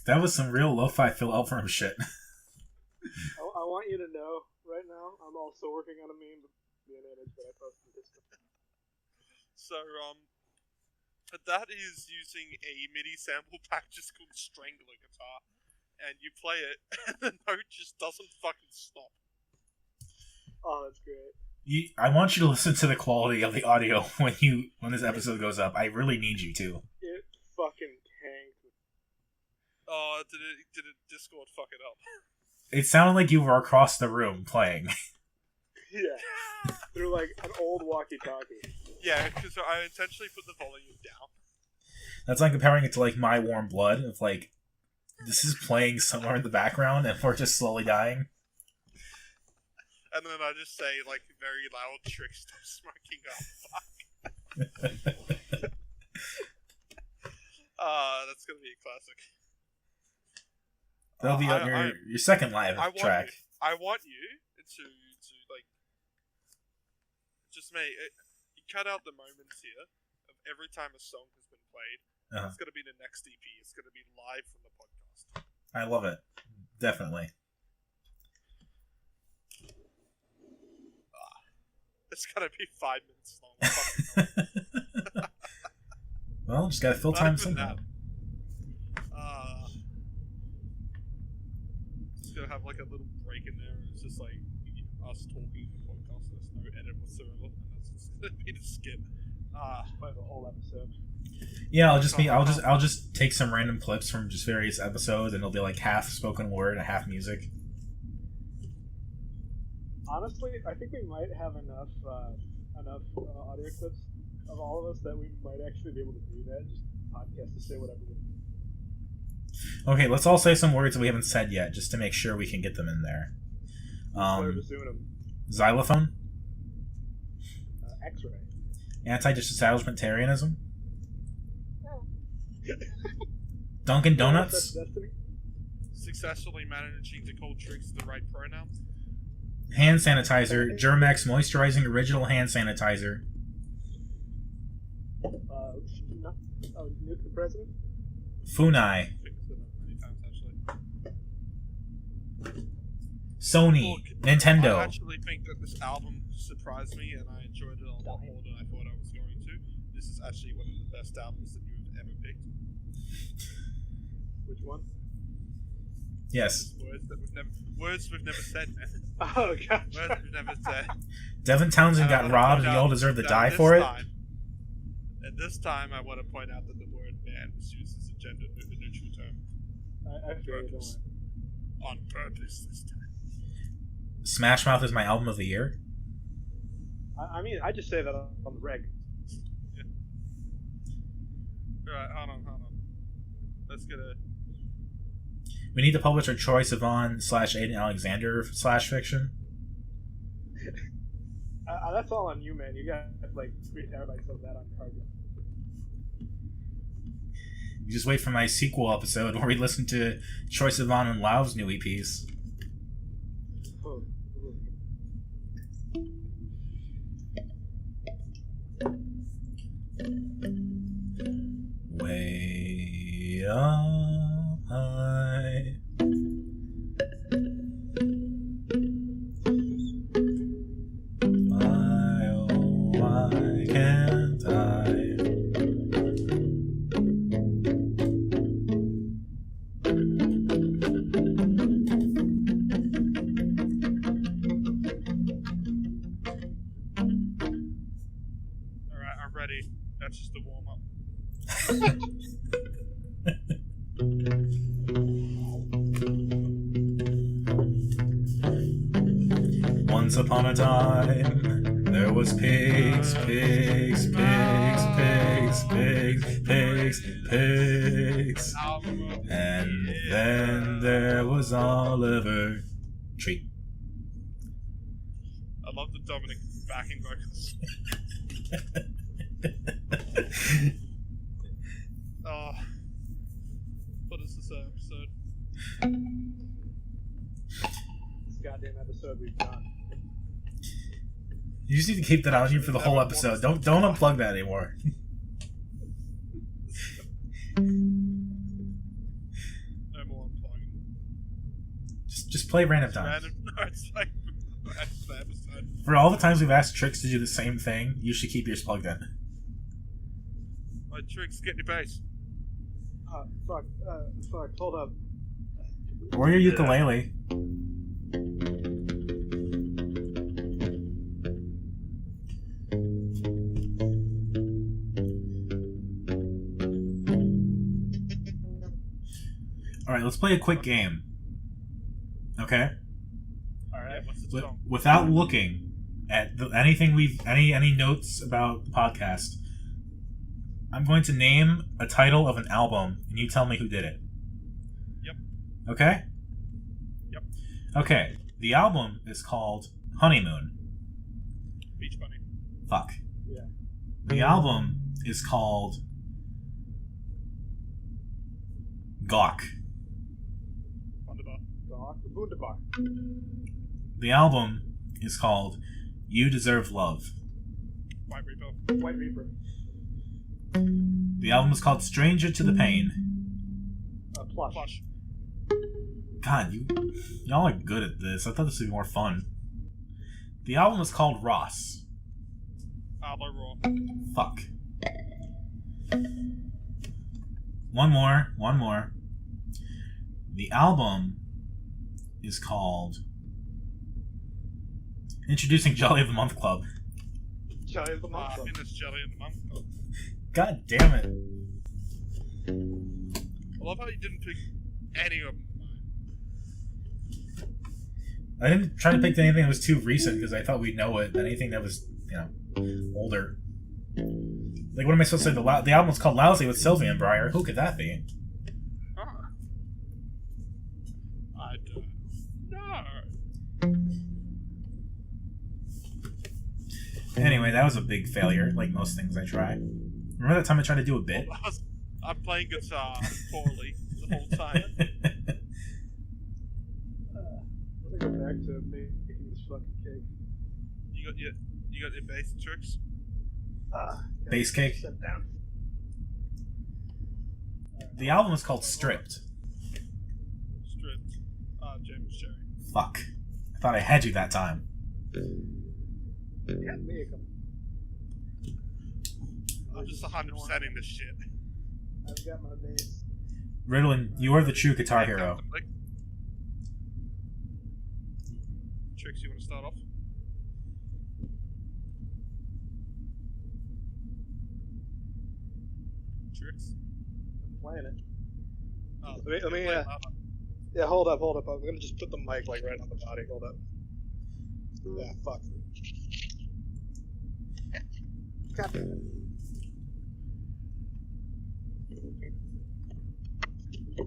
That was some real lo-fi Phil Elfram shit. I want you to know, right now, I'm also working on a meme, the image that I posted in Discord. So, that is using a MIDI sample pack just called Strangler Guitar, and you play it, and the note just doesn't fucking stop. Oh, that's great. I want you to listen to the quality of the audio when this episode goes up. I really need you to. It fucking tanked. Oh, did it Discord fuck it up? It sounded like you were across the room playing. Yeah. Through like an old walkie-talkie. Yeah, because I intentionally put the volume down. That's like comparing it to like My Warm Blood. Of like, this is playing somewhere in the background and we're just slowly dying. And then I just say, like, very loud, trick, stop smoking up. Fuck. That's gonna be a classic. That'll be on your second live track. I want you to like, just you cut out the moments here of every time a song has been played. Uh-huh. It's gonna be the next EP. It's gonna be live from the podcast. I love it. Definitely. It's gonna be 5 minutes long. Well, just gotta fill time somehow. Just gonna have like a little break in there, and it's just like us talking in the podcast. There's no edit whatsoever, and that's just gonna be the skit. Play the whole episode. Yeah, I'll just take some random clips from just various episodes, and it'll be like half spoken word and half music. Honestly, I think we might have enough audio clips of all of us that we might actually be able to do that. Just podcast to say whatever. Okay, let's all say some words that we haven't said yet, just to make sure we can get them in there. Xylophone. X-ray. Anti-disestablishmentarianism. Dunkin' Donuts. Successfully managing to call tricks the right pronouns. Hand sanitizer. Germex moisturizing original hand sanitizer. Nuke the president. Funai. Sony. Nintendo. I actually think that this album surprised me, and I enjoyed it a lot more than I thought I was going to. This is actually one of the best albums that you've ever picked. Which one? Yes. Words we've never said, man. Oh, gotcha. Words we've never said. Devin Townsend got robbed and you all deserve to die for it? At this time, I want to point out that the word man was used as a gender neutral term. I feel you, don't worry. On purpose this time. Smash Mouth is my album of the year? I mean, I just say that on the reg. Yeah. Alright, hold on. Let's get a... We need to publish our Troye Sivan / Aiden Alexander / fiction. That's all on you, man. You got like 3 terabytes of that on your hard drive. You just wait for my sequel episode where we listen to Troye Sivan and Lau's new EPs. Way up high. Why can't I? Alright, I'm ready. That's just a warm-up. Once upon a time, there was pigs, pigs, pigs, pigs, pigs, pigs, pigs. And then there was Oliver Tree. I love the Dominic backing vocals. Oh, what is this episode? This goddamn episode we've done. You just need to keep that on you for the whole episode. Don't unplug that anymore. No more unplugging. Just play random times. Random notes like the episode. For all the times we've asked Trix to do the same thing, you should keep yours plugged in. My Trix, get your bass. Fuck, hold up. Or your ukulele. Alright, let's play a quick game. Okay? Alright, what's the song? Without looking at anything any notes about the podcast, I'm going to name a title of an album, and you tell me who did it. Yep. Okay? Yep. Okay. The album is called Honeymoon. Beach Bunny. Fuck. Yeah. The album is called Gawk. Wunderbar. Wunderbar. The album is called You Deserve Love. White Reaper. White Reaper. The album is called Stranger to the Pain. Plush. God, y'all are good at this. I thought this would be more fun. The album is called Ross. Arlo Raw. Fuck. One more. The album is called Introducing Jolly of the Month Club. Jolly of the Month Club. Minis Jelly in the Month Club. God damn it. I love how you didn't pick any of them. I didn't try to pick anything that was too recent because I thought we'd know it. Anything that was, older. Like, what am I supposed to say? The album was called Lousy with Sylvia and Briar. Who could that be? I don't know. Anyway, that was a big failure, like most things I try. Remember that time I tried to do a bit? I'm playing guitar poorly the whole time. Let me go back to making this fucking cake. You got your bass tricks? Bass cake? Sit down. The album is called Stripped. Stripped. James Cherry. Fuck. I thought I had you that time. Yeah, make them. I'm just 100%ing this shit. I've got my bass. Riddlin, you are the true guitar hero. Tricks, you want to start off? Tricks? I'm playing it. Oh, Let me yeah, hold up. I'm gonna just put the mic like right on the body. Hold up. Yeah, fuck. God damn it. I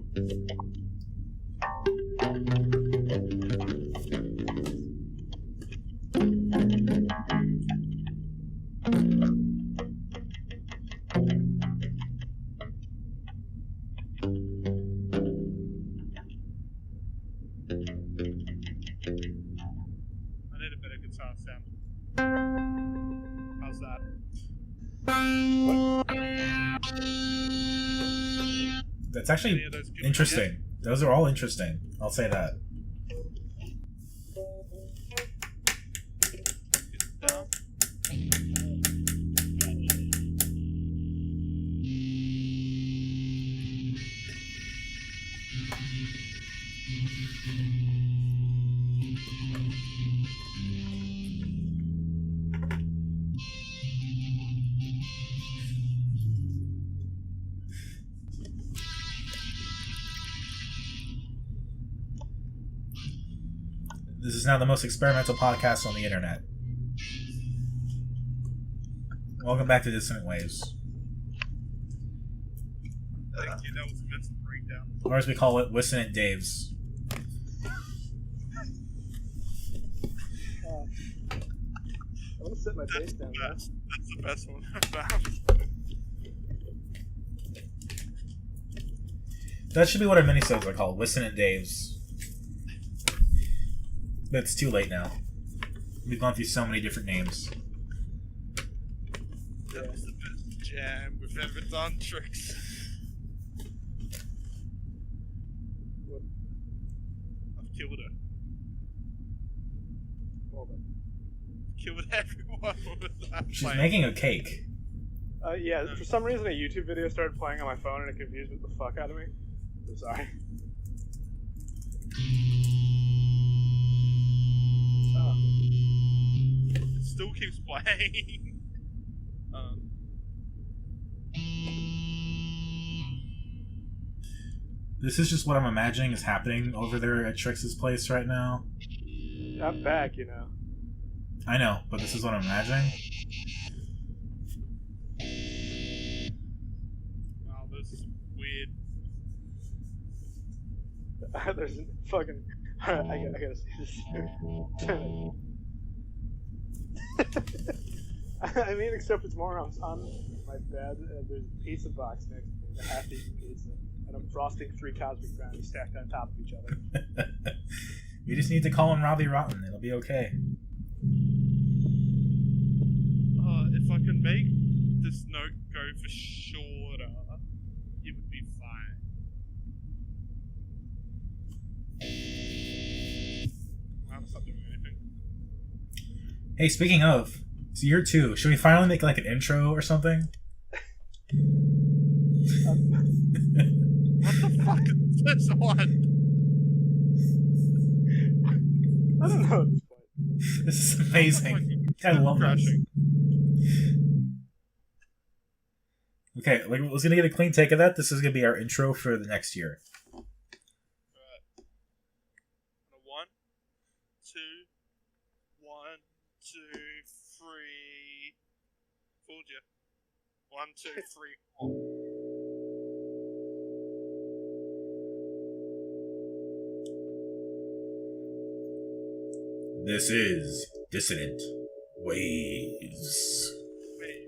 need a better guitar sound. How's that? That's actually interesting. Those are all interesting. I'll say that. This is now the most experimental podcast on the internet. Welcome back to Dissonant Waves. Thank you, that was a mental breakdown. Or as we call it, Dissonant Daves. I'm gonna sit my face down now. That's the best one I've found. That should be what our minisodes are called, Dissonant Daves. But it's too late now. We've gone through so many different names. That was the best jam we've ever done, Tricks. What? I've killed her. Hold on. Killed everyone with that She's plan. making a cake. Yeah, for some reason a YouTube video started playing on my phone and it confused the fuck out of me. I'm sorry. It still keeps playing. This is just what I'm imagining is happening over there at Trix's place right now. I'm back, you know. I know, but this is what I'm imagining. Oh, this is weird. There's fucking. I gotta see this. I mean, except it's more on my bed. There's a pizza box next to me, a half-eaten pizza, and I'm frosting 3 cosmic brownies stacked on top of each other. You just need to call him Robbie Rotten. It'll be okay. If I can make this note go for shorter, it would be fine. Wow, that's not doing anything. Hey, speaking of, it's year 2. Should we finally make like an intro or something? What the fuck is this one? I don't know at this point. This is amazing. I love this. Okay, let's gonna get a clean take of that. This is gonna be our intro for the next year. Alright. 1, 2, 1, 2, 3. Fooled you. 1, 2, 3, 4. This is Dissonant Waves. Wait.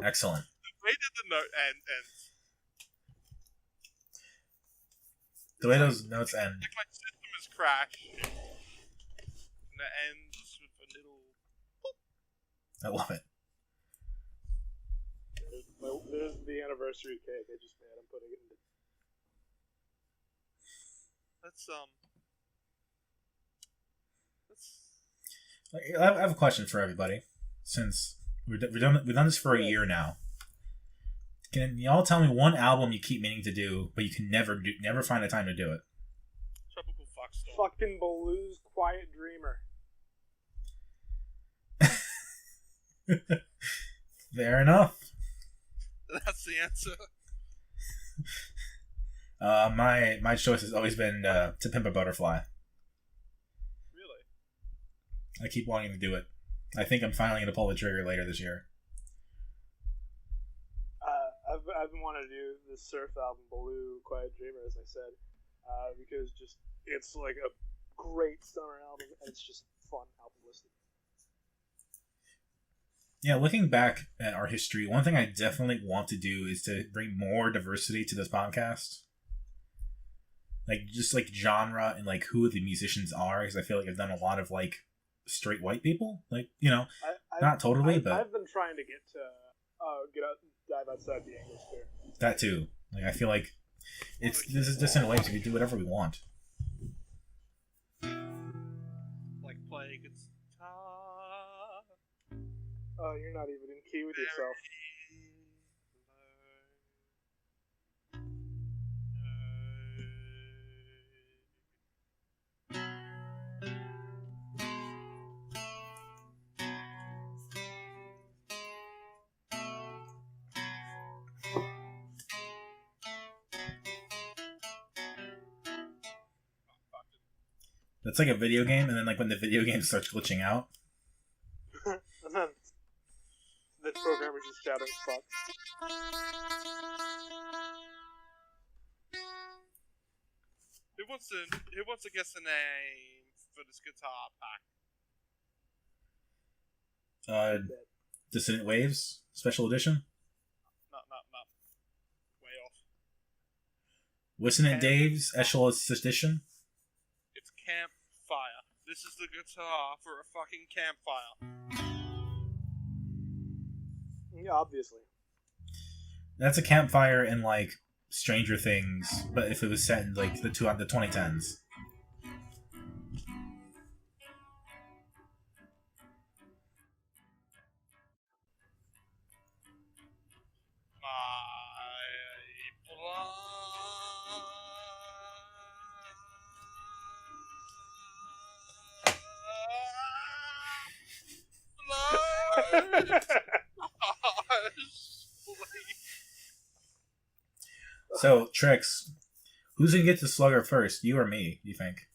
Excellent. Where did the note end? The way those notes end. Like my system has crashed. And it ends with a little. I love it. There's the anniversary cake I just made. I'm putting it in the... I have a question for everybody. Since we've done this for a year now. Can y'all tell me one album you keep meaning to do, but you can never find the time to do it? Tropical Fuckstorm. Fucking Baloo's Quiet Dreamer. Fair enough. That's the answer. My choice has always been To Pimp a Butterfly. Really? I keep wanting to do it. I think I'm finally going to pull the trigger later this year. I've been wanting to do this surf album, Baloo Quiet Dreamer, as I said, because it's like a great summer album, and it's just fun album listening. Yeah, looking back at our history, one thing I definitely want to do is to bring more diversity to this podcast. Like, just like genre and like who the musicians are, because I feel like I've done a lot of like straight white people. Like, you know, not totally, but I've been trying to get to dive outside the English sphere. that too. Like, I feel like this is Dissonant Waves. We can do whatever we want. Like playing guitar. Oh, you're not even in key with yourself. It's like a video game, and then like when the video game starts glitching out. And then the programmer just shouting fuck. Who wants to guess the name for this guitar pack? Dissonant Waves Special Edition. Not. Way off. Dissonant Dave's Special Edition. It's Campfire. This is the guitar for a fucking campfire. Yeah, obviously. That's a campfire in like Stranger Things, but if it was set in like the 2010s. So, Trix, who's gonna get to Slugger first, you or me, do you think?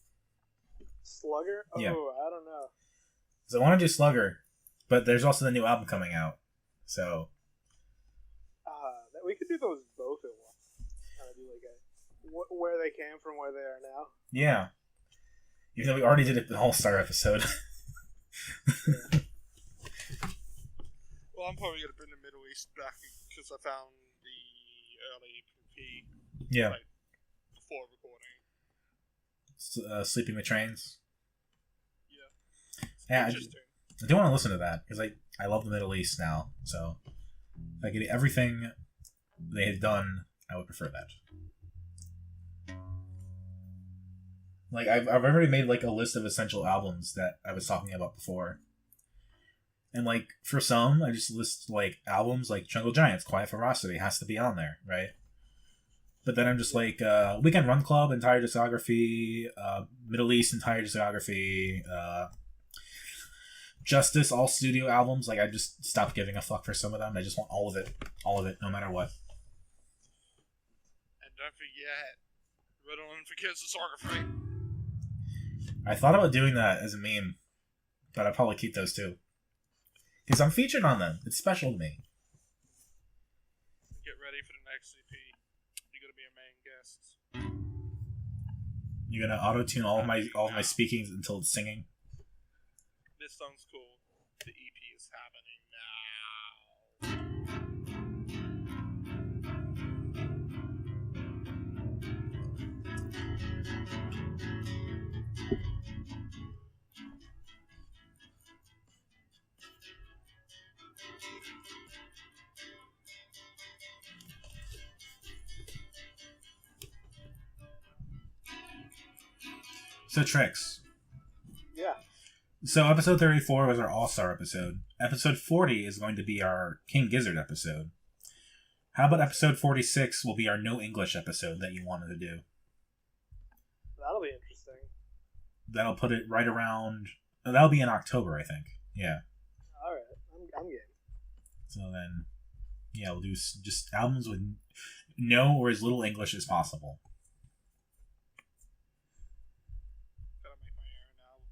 Slugger? Oh, Yeah. I don't know. So I want to do Slugger, but there's also the new album coming out. So We could do those both at once. Kind of do like a where they came from, where they are now. yeah, even though we already did a whole Star episode. Well, I'm probably gonna bring the Middle East back because I found the early PP. Yeah. Like, before recording. Sleeping with Trains. Yeah. Yeah, Interesting. I do want to listen to that because I love the Middle East now. So if I get everything they have done, I would prefer that. Like I've already made like a list of essential albums that I was talking about before. And like for some, I just list like albums like Jungle Giants, Quiet Ferocity has to be on there, right? But then I'm just like Weekend Run Club, entire discography, Middle East entire discography, Justice, all studio albums. Like I just stopped giving a fuck for some of them. I just want all of it, no matter what. And don't forget, Ritalin for Kids discography. I thought about doing that as a meme, but I'd probably keep those too. Because I'm featured on them. It's special to me. Get ready for the next EP. You're gonna be a main guest. You're gonna auto-tune all of my speakings until it's singing. This song's cool. The EP is happening now. So Trix. Yeah. So episode 34 was our All-Star episode. Episode 40 is going to be our King Gizzard episode. How about episode 46 will be our No English episode that you wanted to do? That'll be interesting. That'll put it right around... That'll be in October, I think. Yeah. Alright, I'm game. So then, yeah, we'll do just albums with no or as little English as possible. Gotta make my own album.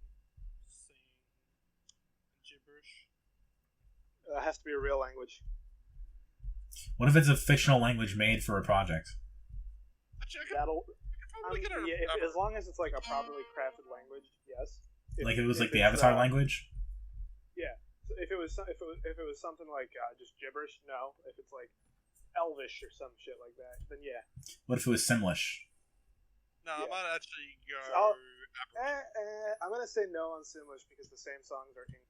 Sing gibberish. It has to be a real language. What if it's a fictional language made for a project? Actually, I That'll... could probably get a... as long as it's like a properly crafted language, yes. Like if it was like the it's, Avatar language? Yeah. So if it was something like just gibberish, no. If it's like Elvish or some shit like that, then yeah. What if it was Simlish? No, Yeah. I might actually go... I'm gonna say no on Simlish because the same songs are in.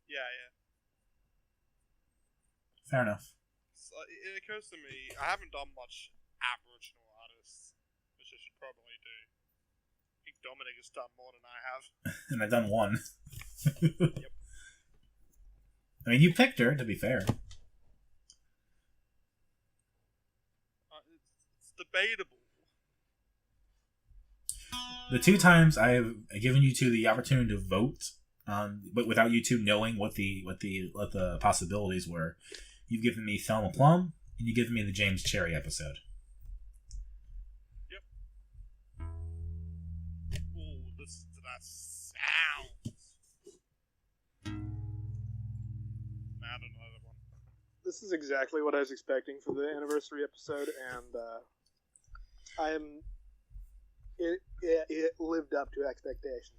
Yeah. Fair enough. So it occurs to me, I haven't done much Aboriginal artists, which I should probably do. I think Dominic has done more than I have. And I've done one. Yep. I mean, you picked her, to be fair. It's debatable. The two times I have given you two the opportunity to vote, but without you two knowing what the possibilities were, you've given me Thelma Plum, and you've given me the James Cherry episode. Yep. Ooh, this is an that sounds. Not another one. This is exactly what I was expecting for the anniversary episode, and it lived up to expectation.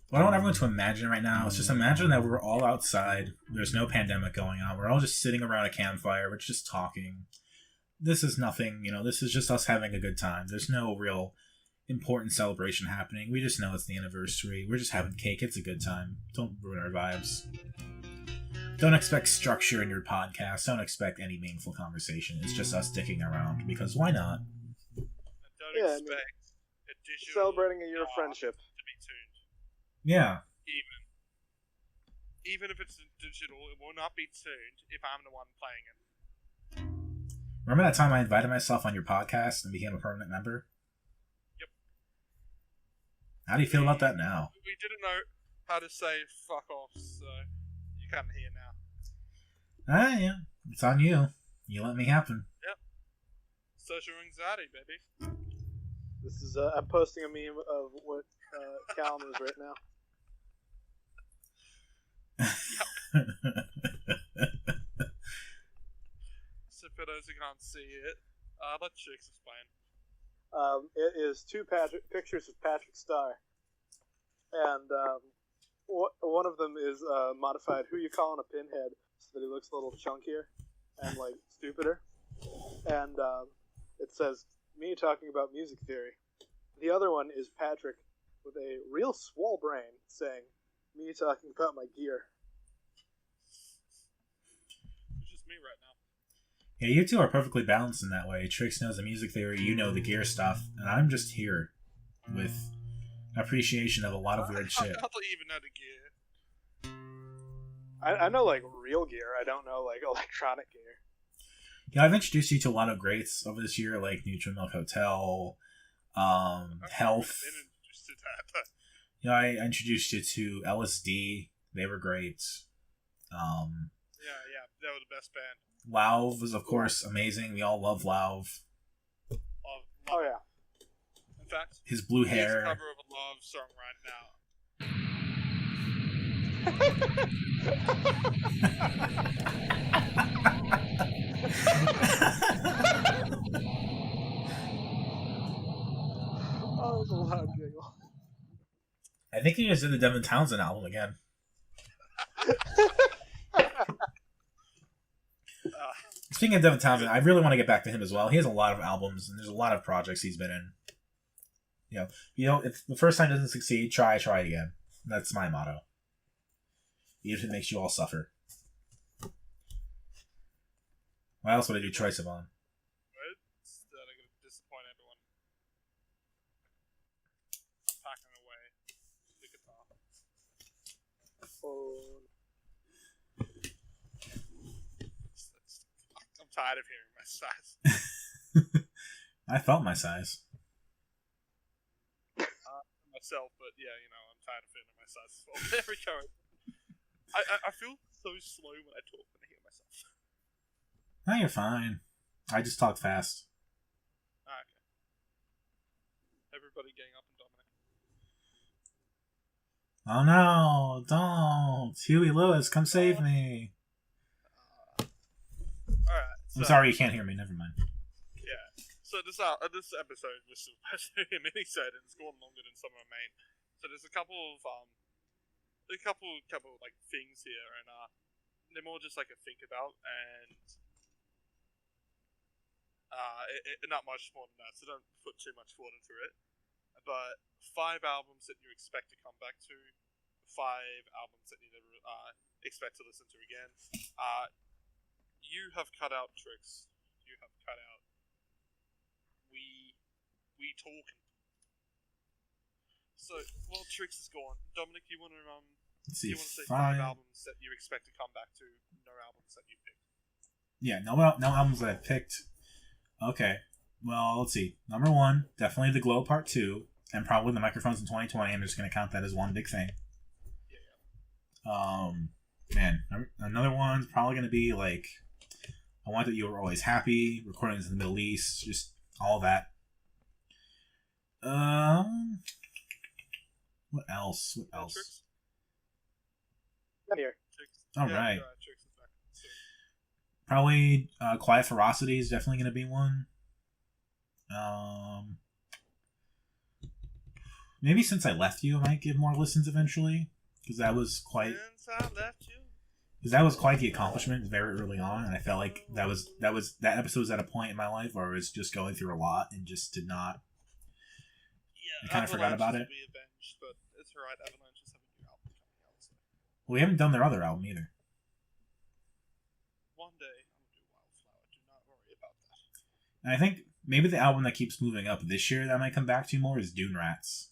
What I want everyone to imagine right now is just imagine that we're all outside. There's no pandemic going on. We're all just sitting around a campfire. We're just talking. This is nothing, this is just us having a good time. There's no real important celebration happening. We just know it's the anniversary. We're just having cake. It's a good time. Don't ruin our vibes. Don't expect structure in your podcast. Don't expect any meaningful conversation. It's just us dicking around, because why not? Don't expect additional celebrating a year of friendship to be tuned. Yeah. Even if it's digital, it will not be tuned if I'm the one playing it. Remember that time I invited myself on your podcast and became a permanent member? Yep. How do you feel about that now? We didn't know how to say fuck off, so you can hear now. Yeah. It's on you. You let me happen. Yep. Social anxiety, baby. This is I'm posting a meme of what Callum is right now. So for those who can't see it, let Chicks explain. It is two pictures of Patrick Starr, and one of them is modified. Who you calling a pinhead? So that he looks a little chunkier and like stupider, and it says me talking about music theory. The other one is Patrick with a real swole brain saying me talking about my gear. It's just me right now. Yeah, you two are perfectly balanced in that way. Trix knows the music theory, you know the gear stuff, and I'm just here with appreciation of a lot of weird shit. I thought you even know the gear. I know like real gear. I don't know like electronic gear. Yeah, I've introduced you to a lot of greats over this year, like Neutral Milk Hotel, Health. I introduced you to LSD. They were great. Yeah, they were the best band. Lauv was, of course, amazing. We all love Lauv. Oh yeah. In fact, his blue hair. He's a cover of a Lauv song right now. Oh, it was a loud giggle. I think he just did the Devin Townsend album again. Speaking of Devin Townsend, I really want to get back to him as well. He has a lot of albums, and there's a lot of projects he's been in. If the first time doesn't succeed, try again. That's my motto. Even if it makes you all suffer. What else would I do Troye Sivan? Right? That I'm going to disappoint everyone. I'm packing away the guitar. I'm tired of hearing my size. I felt my size. Myself, but yeah, I'm tired of feeling my size as well. There we go. I feel so slow when I talk when I hear myself. No, you're fine. I just talk fast. Okay. Everybody gang up on Dominic. Oh no, don't. Huey Lewis, come save me. Alright. I'm sorry you can't hear me, never mind. Yeah. So this episode was supposed to be a Minisode, and it's gone longer than some of my main. So there's a couple of like things here, and they're more just like a think about, and not much more than that. So don't put too much thought into it. But 5 albums that you expect to come back to, 5 albums that you never expect to listen to again. You have cut out Tricks. You have cut out. We talking. So, well, Tricks is gone. Dominic, you want to Let's see, you want to say 5 albums that you expect to come back to, no albums that you picked. Yeah, no albums that I picked. Okay, well, let's see. Number 1, definitely The Glow Part 2, and probably The Microphones in 2020. I'm just going to count that as one big thing. Yeah. Man, another one's probably going to be like I Want That You Were Always Happy, Recordings in the Middle East, just all that. What else? What else? Tricks? I'm here. Tricks. All yeah, right. Tricks is back. So, Probably Quiet Ferocity is definitely going to be one. Maybe Since I Left You, I might give more listens eventually, because that was quite. Since I left you. Because that was quite the accomplishment very early on, and I felt like that episode was at a point in my life where I was just going through a lot and just did not. Yeah, I kind of forgot about it. Be avenged, but it's alright. Avalanche just have a new album coming out. So. Well, we haven't done their other album either. One day I'll do Wildflower. Do not worry about that. And I think maybe the album that keeps moving up this year that I might come back to more is Dune Rats.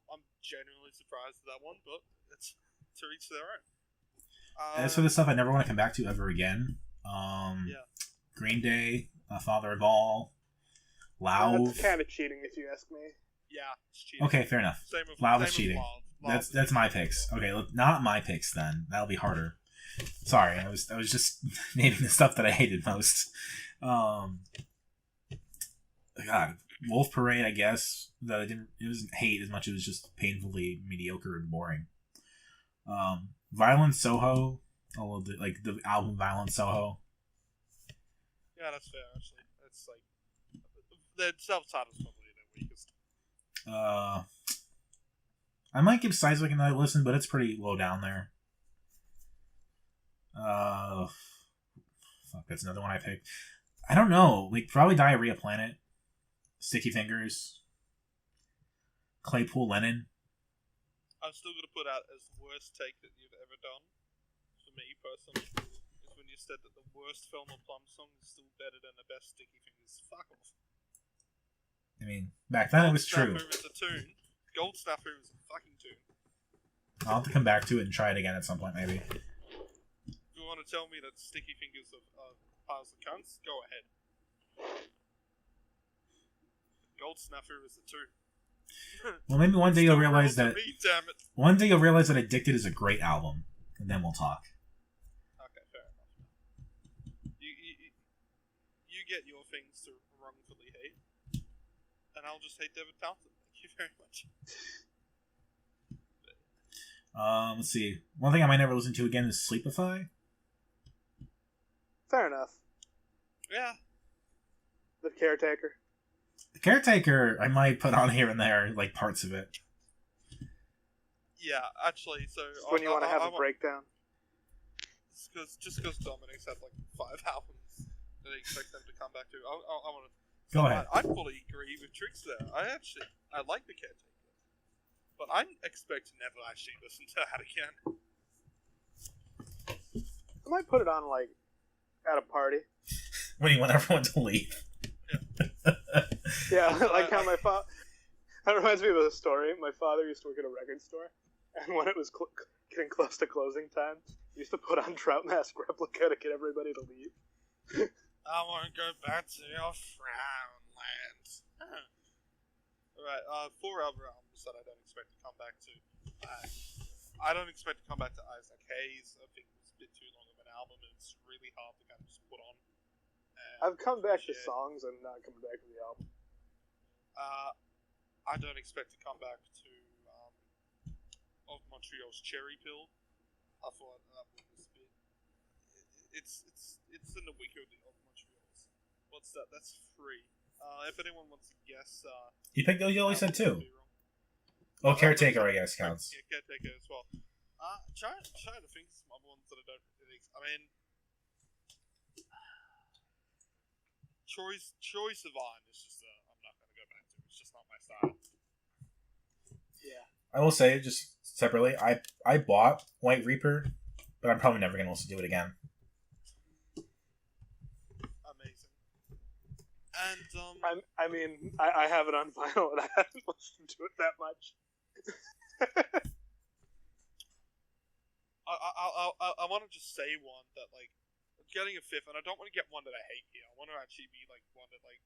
I'm genuinely surprised at that one, but it's to each their own. As for the stuff I never want to come back to ever again, yeah. Green Day, Father of All, Loud. That's kind of cheating, if you ask me. Yeah, it's cheating. Okay, fair enough. Same with, Loud same is with cheating. Wild. That's my picks. Okay, not my picks then. That'll be harder. Sorry, I was just naming the stuff that I hated most. God, Wolf Parade, I guess. That it wasn't hate as much as it was just painfully mediocre and boring. Violent Soho, the album Violent Soho. Yeah, that's fair. Actually, it's like the self-title's probably the weakest. I might give Seismic another listen, but it's pretty low down there. Fuck, that's another one I picked. I don't know. Like, probably Diarrhea Planet, Sticky Fingers, Claypool Lennon. I'm still gonna put out as the worst take that you've ever done. For me personally, is when you said that the worst Film or Plum song is still better than the best Sticky Fingers. Fuck off. I mean, back then it was true. Snafu is a tune. Gold Snafu is a fucking tune. I'll have to come back to it and try it again at some point, maybe. If you want to tell me that Sticky Fingers are piles of cunts, go ahead. Gold Snafu is a tune. Well, maybe one day you'll realize that. Me, damn it. One day you'll realize that Addicted is a great album, and then we'll talk. Okay, fair enough. You get your things to wrongfully hate, and I'll just hate David Townsend. Thank you very much. Let's see. One thing I might never listen to again is Sleepify. Fair enough. Yeah. The Caretaker. The Caretaker, I might put on here and there, like parts of it. Yeah, actually, so When you want to have a breakdown. Just because Dominic's had like 5 albums that he expects them to come back to, I want to. Go ahead. I fully agree with Tricks there. I like the Caretaker, but I expect to never actually listen to that again. I might put it on like at a party. When you want everyone to leave. Yeah, like how my father. That reminds me of a story. My father used to work at a record store, and when it was getting close to closing time, he used to put on Trout Mask Replica to get everybody to leave. I want to go back to your frown lands. Alright, 4 other albums that I don't expect to come back to. I don't expect to come back to Isaac Hayes. I think it's a bit too long of an album, and it's really hard to kind of just put on. I've come back to songs and not come back to the album. I don't expect to come back to of Montreal's Cherry Pill. I thought that one was a bit. It's in the weaker of Montreal's. What's that? That's 3. If anyone wants to guess, You picked you only said 2. Oh, Caretaker, I guess counts. Yeah, Caretaker as well. Try to think of some other ones that I don't really. I mean, Troy Sivan is just I'm not going to go back to. It's just not my style. Yeah. I will say, just separately, I bought White Reaper, but I'm probably never going to listen to it again. Amazing. And I mean, I have it on vinyl, and I haven't listened to it that much. I want to just say one that like getting a 5th, and I don't want to get one that I hate here. I want to actually be like one that like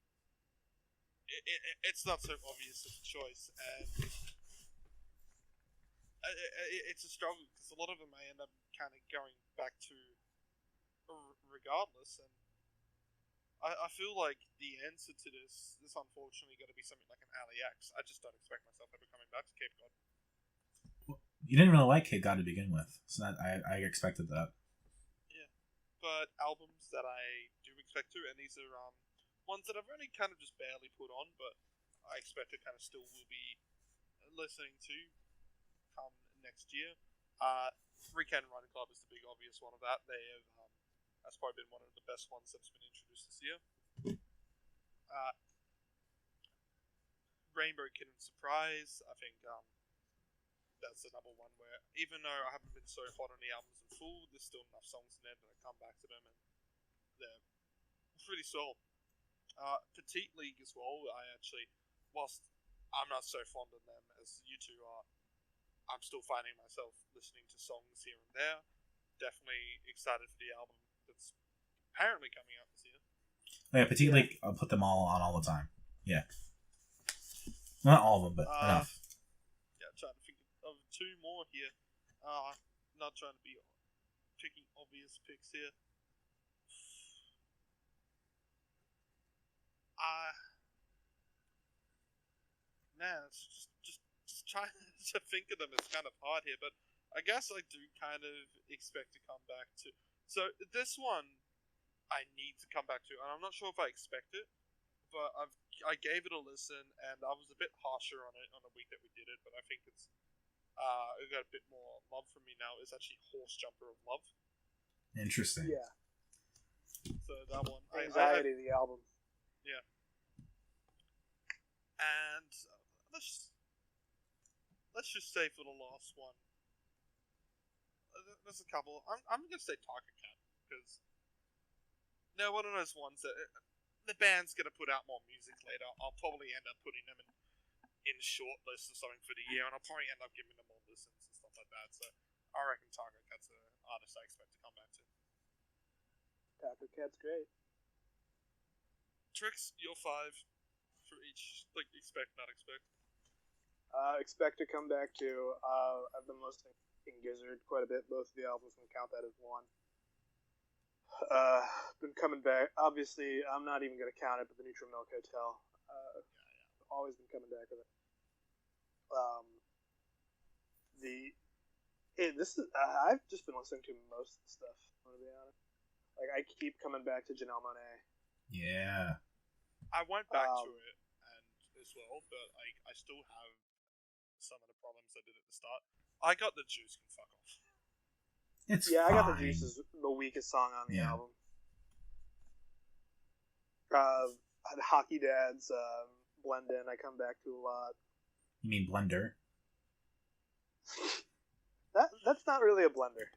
it's not so obvious as a choice, and it's a struggle because a lot of them I end up kind of going back to regardless. And I feel like the answer to this is unfortunately going to be something like an Alley X. I just don't expect myself ever coming back to Cape God. You didn't really like Kid God to begin with, so I expected that. Yeah, but albums that I do expect to, and these are ones that I've only kind of just barely put on, but I expect to kind of still will be listening to come next year. Weekend Running Club is the big obvious one of that. They have that's probably been one of the best ones that's been introduced this year. Rainbow Kid and Surprise, I think that's another one where, even though I haven't been so hot on the albums in full, there's still enough songs in there that I come back to them and they're pretty solid. Petite League as well, I actually, whilst I'm not so fond of them as you two are, I'm still finding myself listening to songs here and there. Definitely excited for the album that's apparently coming out this year. Oh, yeah, Petite League, I'll put them all on all the time. Yeah. Not all of them, but enough. Yeah, trying to think of two more here. Not trying to be picking obvious picks here. Man, it's just trying to think of them is kind of hard here, but I guess I do kind of expect to come back to. So this one, I need to come back to, and I'm not sure if I expect it, but I gave it a listen, and I was a bit harsher on it on the week that we did it, but I think it got a bit more love from me now. It's actually Horse Jumper of Love. Interesting. Yeah. So that one, Anxiety, the album. Yeah. And let's just say for the last one, there's a couple. I'm gonna say Tiger Cat because they're one of those ones that the band's gonna put out more music later. I'll probably end up putting them in short lists or something for the year, and I'll probably end up giving them more listens and stuff like that. So I reckon Tiger Cat's an artist I expect to come back to. Tiger Cat's great. Tricks, your 5 for each, like expect, not expect. Expect to come back to. I've been listening to Gizzard quite a bit. Both of the albums can count that as one. Been coming back. Obviously, I'm not even going to count it, but the Neutral Milk Hotel. Always been coming back with it. I've just been listening to most of the stuff. I'm gonna be honest. Like I keep coming back to Janelle Monáe. Yeah. I went back to it as well, but I still have some of the problems I did at the start. I got the Juice can fuck off. It's I fine. got the Juice is the weakest song on the album. Hockey Dads, Blend In, I come back to a lot. You mean Blender? That's not really a blender.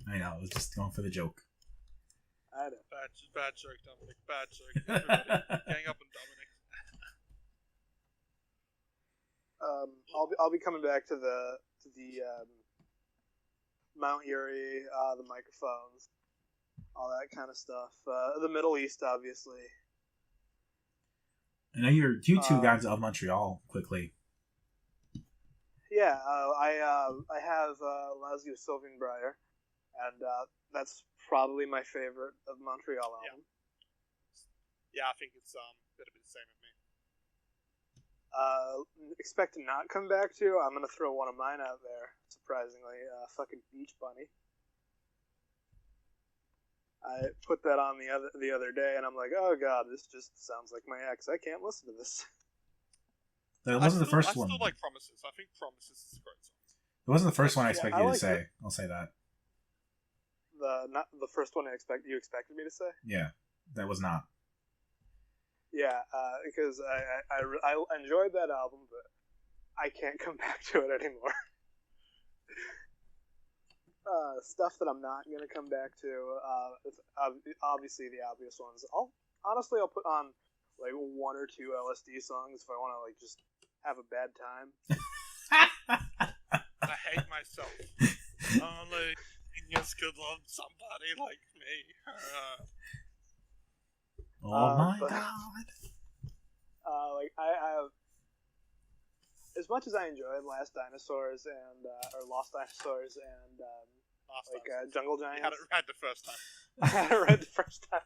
I know, I was just going for the joke. I know. Bad joke, Dominic. Bad joke. Everybody, gang up on Dominic. I'll be coming back to the Mount Erie, the microphones, all that kind of stuff. The Middle East, obviously. I know you two guys of Montreal quickly. Yeah, I have Lazio Sylvain Breyer, and that's probably my favorite of Montreal album. Yeah, I think it's gonna be the same with me. Expect to not come back to. I'm gonna throw one of mine out there. Surprisingly, fucking Beach Bunny. I put that on the other day, and I'm like, oh god, this just sounds like my ex. I can't listen to this. That wasn't the first one. I still like Promises. I think Promises is a great song. It wasn't the first one I expected you to say. It. I'll say that. Not the first one you expected me to say? Yeah, that was not. Yeah, because I enjoyed that album, but I can't come back to it anymore. Stuff that I'm not gonna come back to. Is obviously the obvious ones. I'll put on like 1 or 2 LSD songs if I want to like just have a bad time. I hate myself. Only genius could love somebody like me. Oh my god! Like I as much as I enjoyed Lost Dinosaurs and Jungle Giants. You had it right the first time. I had it right the first time.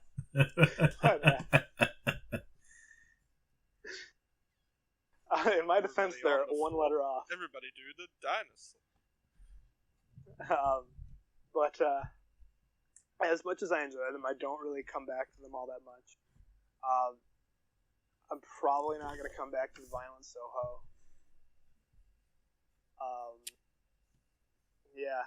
In my defense, they're one letter off. Everybody do the dinosaur. But as much as I enjoy them, I don't really come back to them all that much. I'm probably not going to come back to the Violent Soho. Yeah.